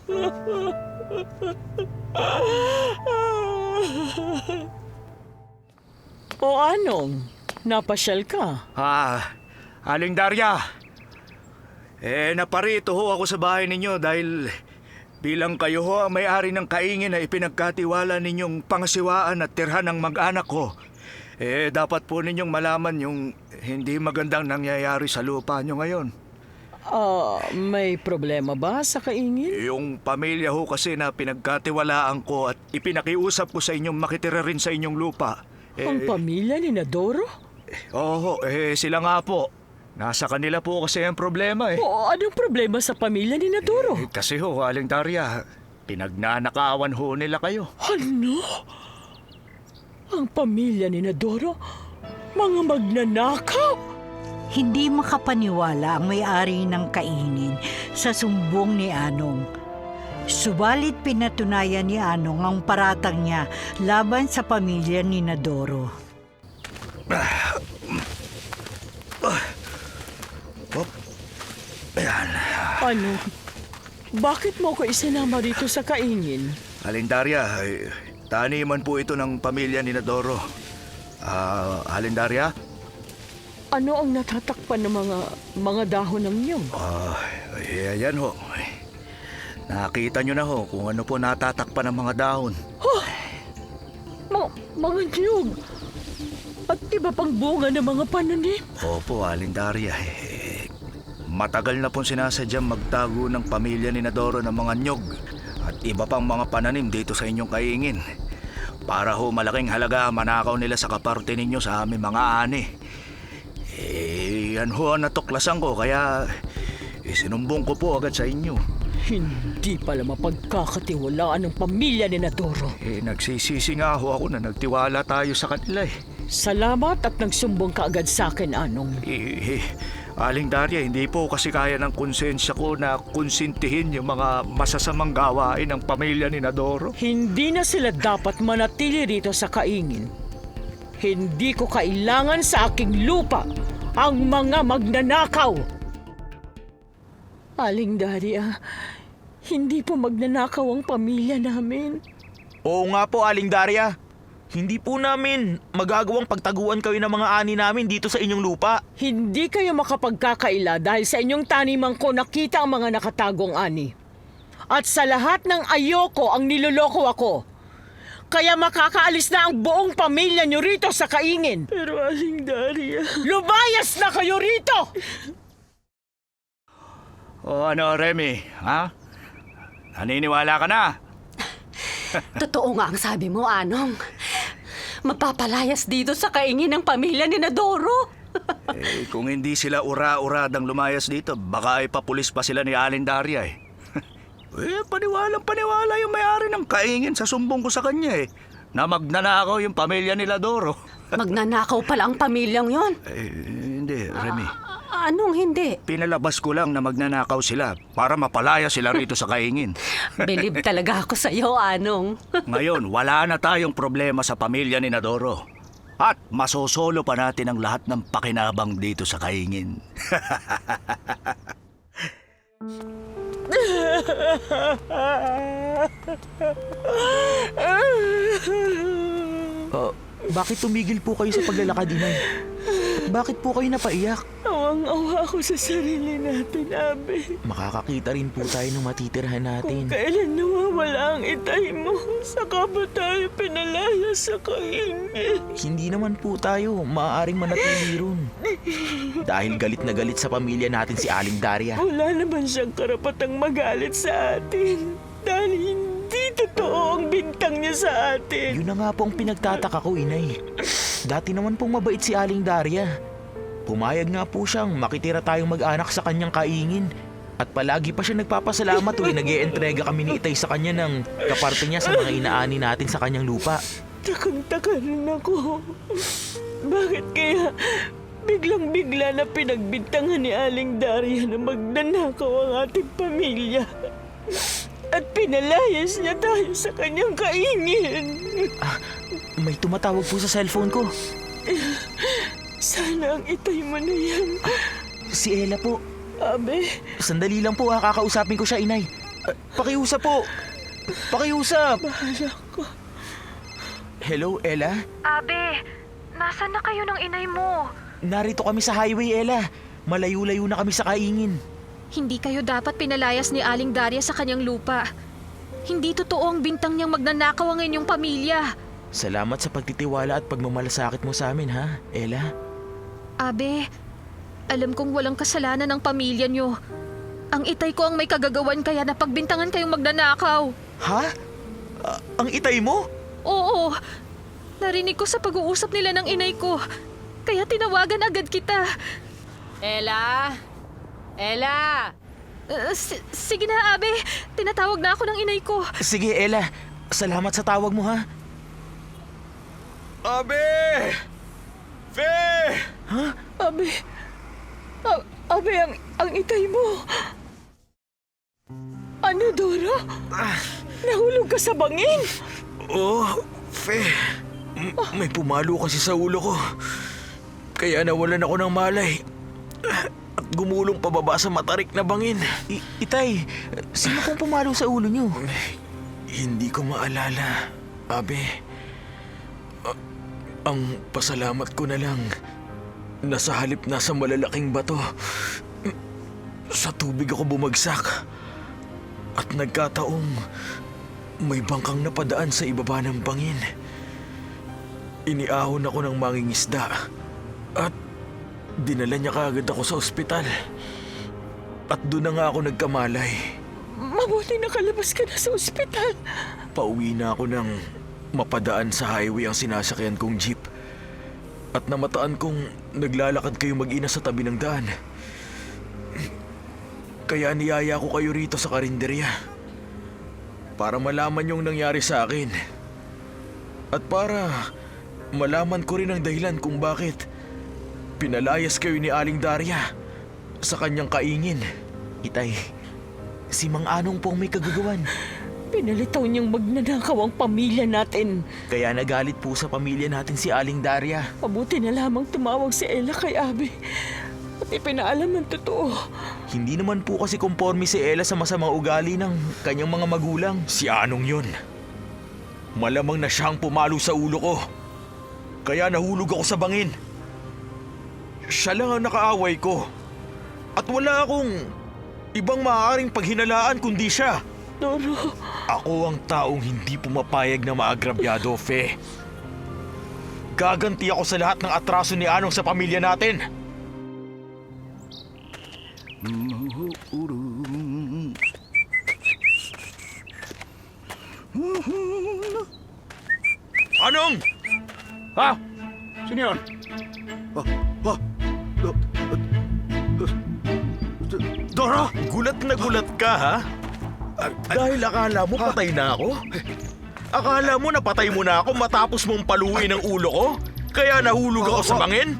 O anong? Napasyal ka? Aling Daria. Naparito ho ako sa bahay ninyo dahil bilang kayo ho ang may-ari ng kaingin na ipinagkatiwala ninyong pangasiwaan at tirhan ng mag-anak ko. Dapat po ninyong malaman yung hindi magandang nangyayari sa lupa nyo ngayon. May problema ba sa kaingin? Yung pamilya ho kasi na pinagkatiwalaan ko at ipinakiusap ko sa inyong makitira rin sa inyong lupa. Ang pamilya ni Nadoro? Oo, sila nga po. Nasa kanila po kasi ang problema eh. Oo, anong problema sa pamilya ni Nadoro? Kasi ho, Aling Daria, pinagnanakawan ho nila kayo. Ano? Ang pamilya ni Nadoro? Mga magnanakaw? Hindi makapaniwala ang may-ari ng kaingin sa sumbong ni Anong. Subalit pinatunayan ni Anong ang paratang niya laban sa pamilya ni Nadoro. Ayan. Ano? Bakit mo ko isinama rito sa kaingin? Aling Daria, taniman po ito ng pamilya ni Nadoro. Aling Daria? Ano ang natatakpan ng mga dahon ng niyog? Ayan ho. Nakita nyo na ho kung ano po natatakpan ng mga dahon. Mga niyog? At iba pang bunga ng mga pananim? Opo, Aling Daria. Matagal na pong sinasadyang magtago ng pamilya ni Nadoro ng mga nyog at iba pang mga pananim dito sa inyong kaingin. Para ho malaking halaga manakaw nila sa kaparte ninyo sa aming mga ani. Yan ho ang natuklasan ko kaya isinumbong ko po agad sa inyo. Hindi pala mapagkakatiwalaan ng pamilya ni Nadoro. Nagsisisi nga ho ako na nagtiwala tayo sa kanila eh. Salamat at nagsumbong ka agad sa akin, Anong. Aling Daria, hindi po kasi kaya ng konsensya ko na konsintihin yung mga masasamang gawain ng pamilya ni Nadoro. Hindi na sila dapat manatili rito sa kaingin. Hindi ko kailangan sa aking lupa ang mga magnanakaw. Aling Daria, hindi po magnanakaw ang pamilya namin. Oo nga po, Aling Daria. Hindi po namin magagawang pagtaguan kayo ng mga ani namin dito sa inyong lupa. Hindi kayo makapagkakaila dahil sa inyong tanimang ko nakita ang mga nakatagong ani. At sa lahat ng ayoko ang niloloko ako. Kaya makakaalis na ang buong pamilya nyo rito sa kaingin. Pero Aling Daria... Lumayas na kayo rito! O ano, Remy, ha? Naniniwala ka na? Totoo nga ang sabi mo, Anong. Mapapalayas dito sa kaingin ng pamilya ni Nadoro. Kung hindi sila ura-uradang lumayas dito, baka ipapulis pa sila ni Aling Daria eh. Paniwalang-paniwala yung may-ari ng kaingin sa sumbong ko sa kanya eh. Na magnanakaw yung pamilya ni Nadoro. Magnanakaw pala ang pamilyang yon. Hindi, Remy. Anong hindi? Pinalabas ko lang na magnanakaw sila para mapalaya sila rito sa kaingin. Believe talaga ako sa iyo, Anong. Ngayon, wala na tayong problema sa pamilya ni Nadoro. At masosolo pa natin ang lahat ng pakinabang dito sa kaingin. Bakit tumigil po kayo sa paglalakad, Inay? At bakit po kayo napaiyak? Awang-awa ako sa sarili natin, Abe. Makakakita rin po tayo ng matitirahan natin. Kailan nawawala ang itay mo? Saka ba tayo pinalaya sa kaingin? Hindi naman po tayo maaaring manatili ron. Dahil galit na galit sa pamilya natin si Aling Daria. Wala naman siyang karapatang magalit sa atin. Dahil hindi totoo ang bintang niya sa atin. Yun na nga po ang pinagtataka ko, Inay. Dati naman pong mabait si Aling Daria. Pumayag nga po siyang makitira tayong mag-anak sa kanyang kaingin. At palagi pa siya nagpapasalamat tuwing nag-ientrega kami ni Itay sa kanya ng kaparte niya sa mga inaani natin sa kanyang lupa. Takang-taka rin ako. Bakit kaya biglang-bigla na pinagbintangan ni Aling Daria na magnanakaw ang ating pamilya? At pinalayas niya tayo sa kanyang kaingin. May tumatawag po sa cellphone ko. Sana ang itay mo na yan. Si Ella po. Abe, Sandali lang po ha, kakausapin ko siya, Inay. Pakiusap po. Pakiusap. bahala ko. Hello, Ella? Abe, nasan na kayo ng inay mo? Narito kami sa highway, Ella. Malayo-layo na kami sa kaingin. Hindi kayo dapat pinalayas ni Aling Daria sa kanyang lupa. Hindi totoo ang bintang niyang magnanakaw ang inyong pamilya. Salamat sa pagtitiwala at pagmamalasakit mo sa amin, ha, Ella? Abe, alam kong walang kasalanan ng pamilya niyo. Ang itay ko ang may kagagawan kaya napagbintangan kayong magnanakaw. Ha? Ang Itay mo? Oo, narinig ko sa pag-uusap nila ng inay ko. Kaya tinawagan agad kita. Ella? Ella? Sige na, Abe. Tinatawag na ako ng inay ko. Sige, Ella. Salamat sa tawag mo, ha? Abe! Fe! Abe, Abe, ang itay mo. Ano, Doro? Nahulog ka sa bangin? Oh, Fe. May pumalo kasi sa ulo ko. Kaya nawalan ako ng malay. At gumulong pababa sa matarik na bangin. Itay, sino pong pumalo sa ulo niyo? Hindi ko maalala, Abe. Ang pasalamat ko na lang, nasa halip na sa malalaking bato. Sa tubig ako bumagsak. At nagkataong may bangkang napadaan sa ibaba ng bangin. Iniahon ako ng mangingisda at dinala niya kaagad ako sa ospital. At doon na nga ako nagkamalay. Mabuti nakalabas ka na sa ospital. Pauwi na ako nang mapadaan sa highway ang sinasakyan kong jeep. At namataan kong naglalakad kayo mag-ina sa tabi ng daan. Kaya niyaya ko kayo rito sa karinderya para malaman yung nangyari sa akin. At para malaman ko rin ang dahilan kung bakit pinalayas kayo ni Aling Daria sa kanyang kaingin. Itay, si Mang Anong po ang may kagagawan. Pinalitaw niyang magnanakaw ang pamilya natin. Kaya nagalit po sa pamilya natin si Aling Daria. Mabuti na lamang tumawag si Ella kay Abe at ipinaalam ang totoo. Hindi naman po kasi konforme si Ella sa masamang ugali ng kanyang mga magulang. Si Anong yun. Malamang na siyang pumalo sa ulo ko. Kaya nahulog ako sa bangin. Siya lang ang nakaaway ko. At wala akong ibang maaaring paghinalaan kundi siya. Doro, Ako ang taong hindi pumapayag na maagrabyado, Fe. Gaganti ako sa lahat ng atraso ni Anong sa pamilya natin. Anong? Ha? Sino yun? Doro? Gulat na gulat ka, ha? Dahil akala mo patay na ako? Akala mo napatay mo na ako matapos mong paluin ang ulo ko? Kaya nahulog ako sa bangin?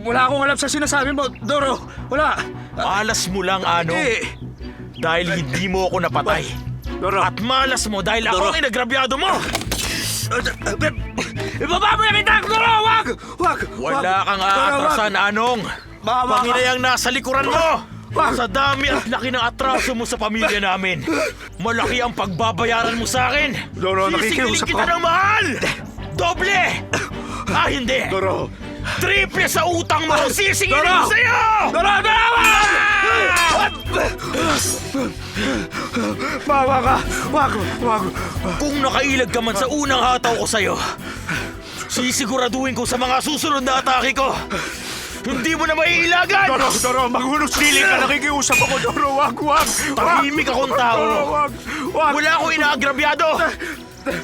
Wala akong alam sa sinasabi mo, Doro. Wala. Malas mo lang, Anong. Dahil hindi mo ako napatay. Doro. At malas mo dahil ako Doro. ang inagrabyado mo! Ibaba mo na kita, Doro! Wag! Wag! Wala kang aatrasan, Anong! Baka- Panginayang nasa likuran mo! Wag! Sa dami at laki ng atraso mo sa pamilya namin, malaki ang pagbabayaran mo sa akin! Doro, Sisigilin nakikiusap kita ako. ng mahal! Doble! Hindi! Doro! Triple sa utang mo! Sisigilin ko Doro! sa'yo! Doro! Bawa ka! Wag! Wag! Kung nakailag ka man sa unang hataw ko sa'yo, sisiguraduhin ko sa mga susunod na atake ko, hindi mo na maiilagan! Doro! Maghulog siling ka! Nakikiusap ako, Doro! Wag! Wag! Tahimik akong tao. Doro! Wag! Wag! Wala akong inaagrabyado!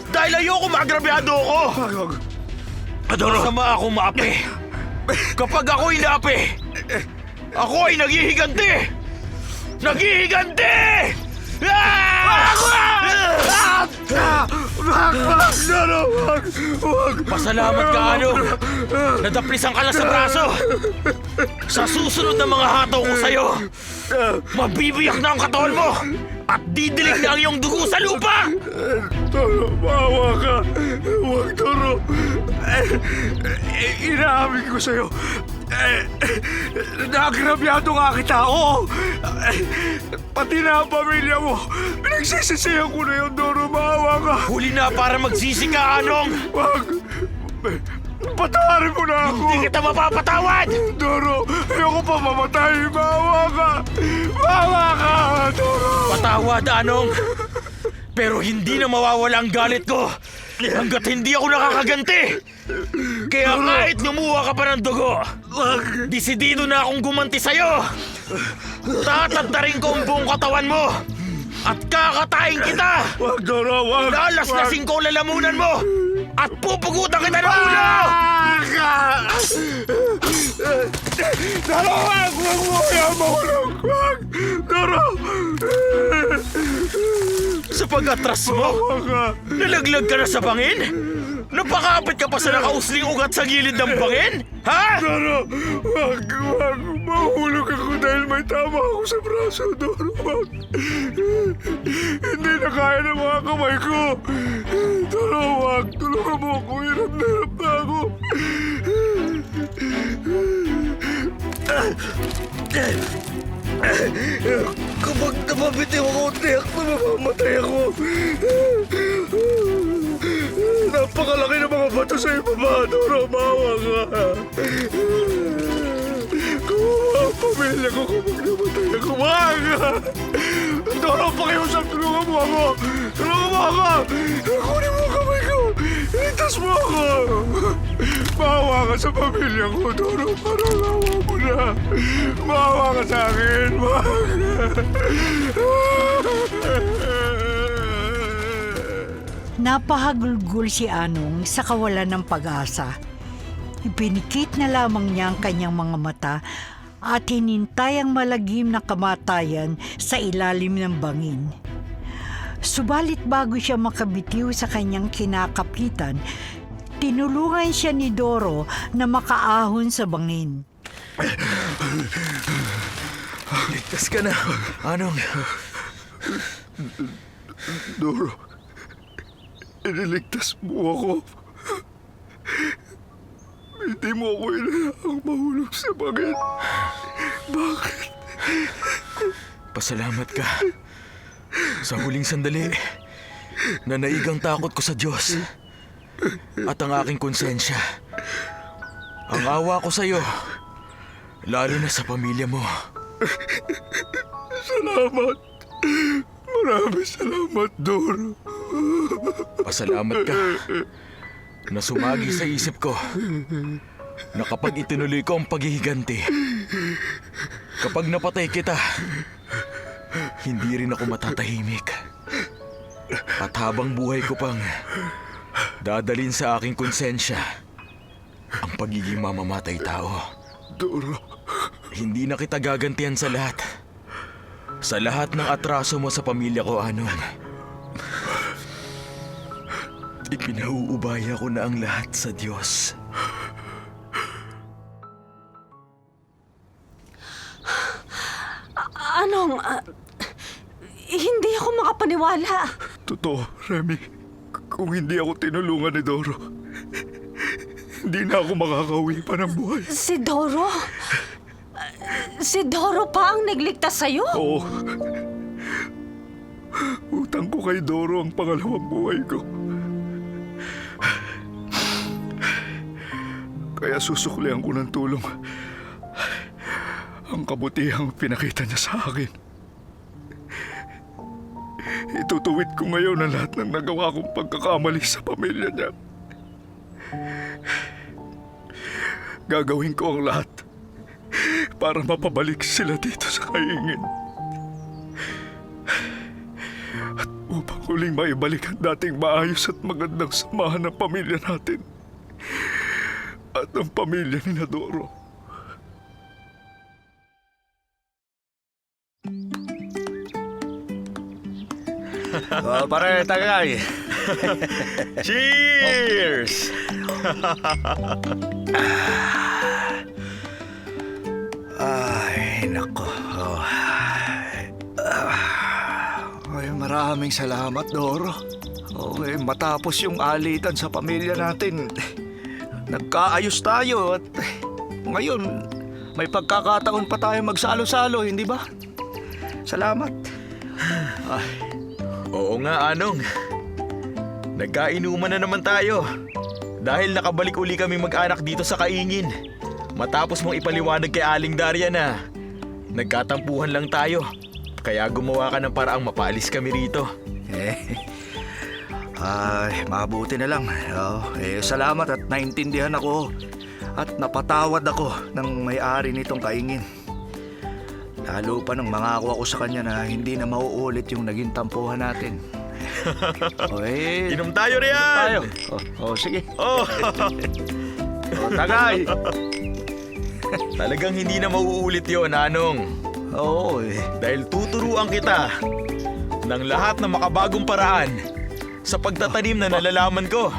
Dahil ayoko maagrabyado ako! Wag! Wag! Doro! Masama akong maapi. Kapag ako'y naapi, ako ay naghihiganti! Naghihiganti! Ah! Wag! Doro! Wag! Wag! Pasalamat ka, ano? Nadaplisan ka lang sa braso. Sa susunod na mga hataw ko sa'yo, mabibiyak na ang katawan mo at didilig na ang iyong dugo sa lupa! Doro! Bawa ka! Wag, Doro! Inaamin ko sa'yo. Naagrabyado nga kita, oo! Pati na ang pamilya mo. Pinagsisisihan ko na yun, Doro. Bawa ka! Huli na para magsisi ka, Anong! Wag! Patawarin mo na ako! Hindi kita mapapatawad! Doro! Ayoko pa mamatay! Bawa ka! Bawa ka! Doro! Patawad, Anong! Pero hindi na mawawala ang galit ko hanggat hindi ako nakakaganti! Kaya kahit lumuha ka pa ng dugo, desidido na akong gumanti sa'yo! Tatantarin ko ang buong katawan mo! At kakatayin kita! Wag, Doro! Wag! Lalaslasin ko ang lalamunan mo! At pupugutan kita ng ulo! Doro! Wag! Wag mo kaya mahulog! Wag! Doro! Sa pag-atras mo, Wag! nalaglag ka na sa bangin? Napakapit ka pa sa nakausling ugat sa gilid ng bangin? Ha? Doro! Wag! Wag! Mahulog ako dahil may tama ako sa braso, Doro! Wag! Hindi na kaya ng mga kamay ko! Doro! Wag! Tulungan mo ako! Hirap na ako! Kapag napabitiw ako, tiyak na mamamatay ako! Napakalaki ng mga bato sa ibaba, Doro! Mawa ka! Kumawa ang pamilya ko kapag namatay ako! Wag! Doro, pakiusap! Tulungan mo ako! Tulungan mo ako! Kunin mo ang kamay ko! Iligtas mo ako! Mawa ka sa pamilya ko, Doro! Parang awa mo na! Mawa ka sa akin! Wag! Napahagulgul si Anong sa kawalan ng pag-asa. Ipinikit na lamang niya ang kanyang mga mata at hinintay ang malagim na kamatayan sa ilalim ng bangin. Subalit bago siya makabitiw sa kanyang kinakapitan, tinulungan siya ni Doro na makaahon sa bangin. Ligtas ka na, Anong. Doro, iniligtas mo ako. Hindi mo ako inayaang mahulog sa bangin. Bakit? Pasalamat ka. Sa huling sandali, nanaig ang takot ko sa Diyos at ang aking konsensya. Ang awa ko sa iyo, lalo na sa pamilya mo. Salamat. Maraming salamat, Doro. Pasalamat ka na sumagi sa isip ko na kapag itinuloy ko ang paghihiganti, kapag napatay kita, hindi rin ako matatahimik. At habang buhay ko pang dadalin sa aking konsensya ang pagiging mamamatay tao. Doro, Hindi na kita gagantihan sa lahat. Sa lahat ng atraso mo sa pamilya ko, Anong. Ipinauubaya ko na ang lahat sa Diyos. Anong, hindi ako makapaniwala. totoo, Remy. Kung hindi ako tinulungan ni Doro, Hindi na ako makakauwi pa ng buhay. Si Doro? Si Doro pa ang nagligtas sa'yo? Oo. Utang ko kay Doro ang pangalawang buhay ko. Kaya susuklihan ko ng tulong ang kabutihang pinakita niya sa akin. Itutuwid ko ngayon ang lahat ng nagawa kong pagkakamali sa pamilya niya. Gagawin ko ang lahat para mapabalik sila dito sa Kaingin. At upang huling maibalik ang dating maayos at magandang samahan ng pamilya natin at ng pamilya ni Nadoro. Pare, tagay. Cheers! Ay, nako. Ay, maraming salamat, Doro. Okay, matapos yung alitan sa pamilya natin, nagkaayos tayo at ngayon, may pagkakataon pa tayo magsalo-salo, hindi ba? Salamat. Oo nga, Anong. Nagkainuman na naman tayo. Dahil nakabalik uli kami mag-anak dito sa Kaingin. Matapos mong ipaliwanag kay Aling Daria na nagkatampuhan lang tayo. Kaya gumawa ka ng paraang mapaalis kami rito. Ay, mabuti na lang. Salamat at naintindihan ako at napatawad ako ng may-ari nitong Kaingin. Lalo pa nang mangako ako sa kanya na hindi na mauulit yung naging tampuhan natin. Inom tayo riyan! Tayo. Sige. Tagay. Talagang hindi na mauulit yon, Anong. Oo Dahil tuturuan kita ng lahat ng makabagong paraan sa pagtatanim na nalalaman ko.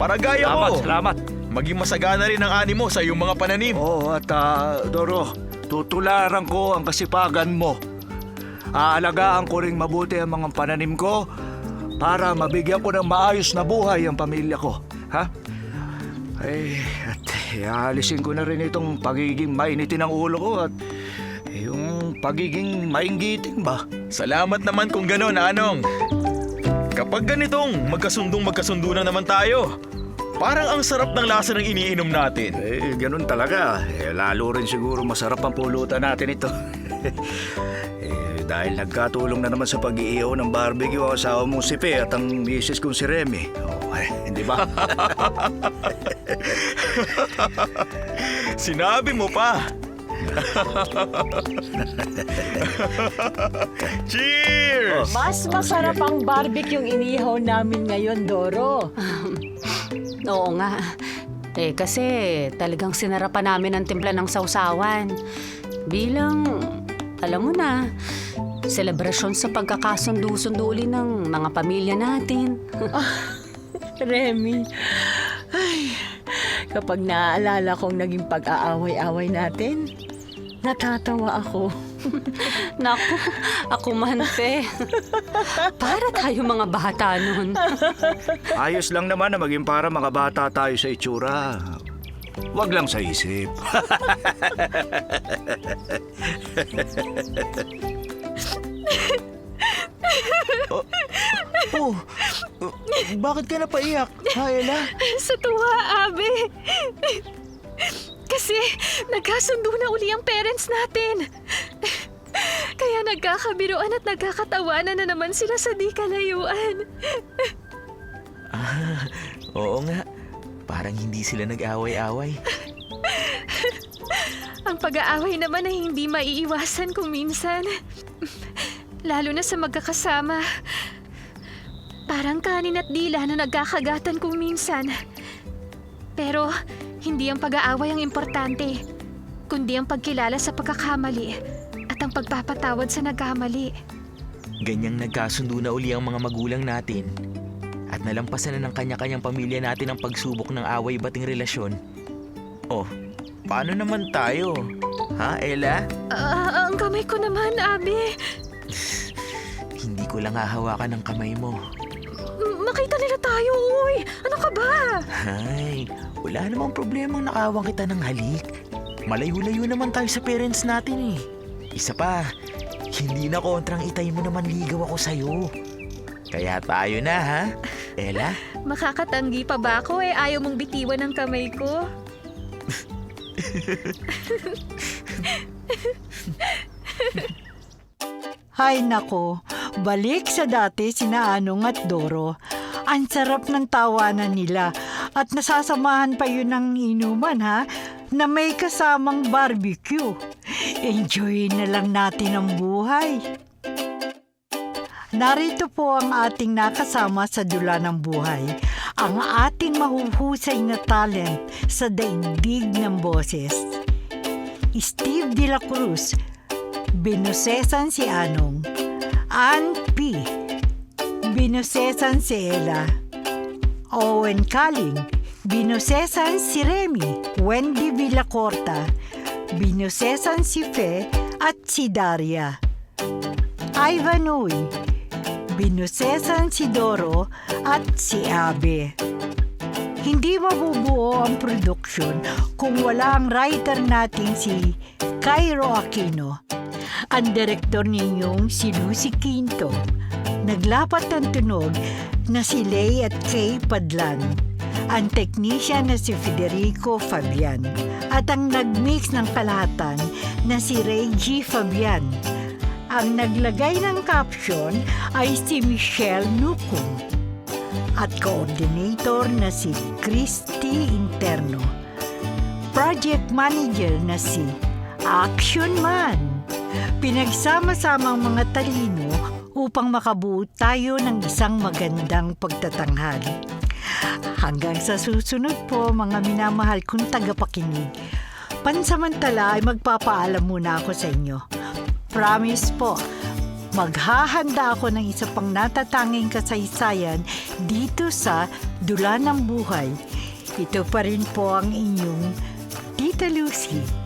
Para gaya mo, Salamat. maging masagana rin ang ani mo sa iyong mga pananim. Oo, at Doro, tutularan ko ang kasipagan mo. Aalagaan ko rin mabuti ang mga pananim ko para mabigyan ko ng maayos na buhay ang pamilya ko. Ha? At ialisin ko na rin itong pagiging mainitin ng ulo ko at yung pagiging mainggiting ba? Salamat naman kung gano'n, Anong. Kapag ganitong magkasundo na naman tayo, parang ang sarap ng lasa ng iniinom natin. Ganun talaga. Lalo rin siguro masarap ang pulutan natin ito. Dahil nagkatulong na naman sa pag-iihaw ng barbecue ang asawa mong si Pe at ang misis kong si Remy. Hindi ba? Sinabi mo pa. Cheers! Mas masarap ang barbecue yung inihaw namin ngayon, Doro. Oo nga. Kasi talagang sinarapan namin ang timpla ng sausawan. Bilang, alam mo na, selebrasyon sa pagkakasundo-sundo uli ng mga pamilya natin. Remy, ay, kapag naaalala kong naging pag-aaway-away natin, natatawa ako. Naku, ako man, Pe. Para tayo mga bata nun. Ayos lang naman na maging para mga bata tayo sa itsura. Wag lang sa isip. Bakit ka napaiyak, Ella? Sa tuwa, Abe. Kasi nagkasundo na uli ang parents natin. Kaya nagkakabiruan at nagkakatawanan na naman sila sa di kalayuan. Oo nga. Parang hindi sila nag-away-away. Ang pag-aaway naman ay hindi maiiwasan kung minsan. Lalo na sa magkakasama. Parang kanin at dila na nagkakagatan kung minsan. Pero hindi ang pag-aaway ang importante, kundi ang pagkilala sa pagkakamali at ang pagpapatawad sa nagkamali. Ganyang nagkasundo na uli ang mga magulang natin at nalampasan na ng kanya-kanyang pamilya natin ang pagsubok ng away-bating relasyon. Oh, paano naman tayo? Ha, Ella? Ang kamay ko naman, Abi. Hindi ko lang hahawakan ang kamay mo. Makita nila tayo, uy! Ano ka ba? Ay, Wala namang problemang nakawang kita ng halik. Malayo-layo naman tayo sa parents natin eh. Isa pa, hindi na kontrang itay mo naman ligaw ako sa'yo. Kaya tayo na ha, Ella? Makakatanggi pa ba ako ayaw mong bitiwan ng kamay ko? Hay nako, balik sa dati sina Anong at Doro. Ang sarap ng tawanan nila at nasasamahan pa yun ng inuman ha, na may kasamang barbecue. Enjoy na lang natin ang buhay. Narito po ang ating nakasama sa Dula ng Buhay, ang ating mahuhusay na talent sa daigdig ng boses. Steve De La Cruz, binusesan si Anong. Ann P, binusesan si Ella. Owen Kaling, binusesan si Remy. Wendy Villacorta, binusesan si Fe at si Daria. Ivan Uy, binusesan si Doro at si Abe. Hindi mabubuo ang production kung wala ang writer nating si Cairo Aquino. Ang direktor ninyong si Lucy Quinto. Naglapat ng tunog na si Lay at Kay Padlan. Ang technician na si Federico Fabian. At ang nagmix ng kalahatan na si Ray G. Fabian. Ang naglagay ng caption ay si Michelle Nucum. At coordinator na si Christy Interno. Project manager na si Action Man. Pinagsama-samang mga talino upang makabuo tayo ng isang magandang pagtatanghali. Hanggang sa susunod po mga minamahal kong tagapakinig. Pansamantala ay magpapaalam muna ako sa inyo. Promise po, maghahanda ako ng isa pang natatanging kasaysayan dito sa Dula ng Buhay. Ito pa rin po ang inyong Tita Lucy.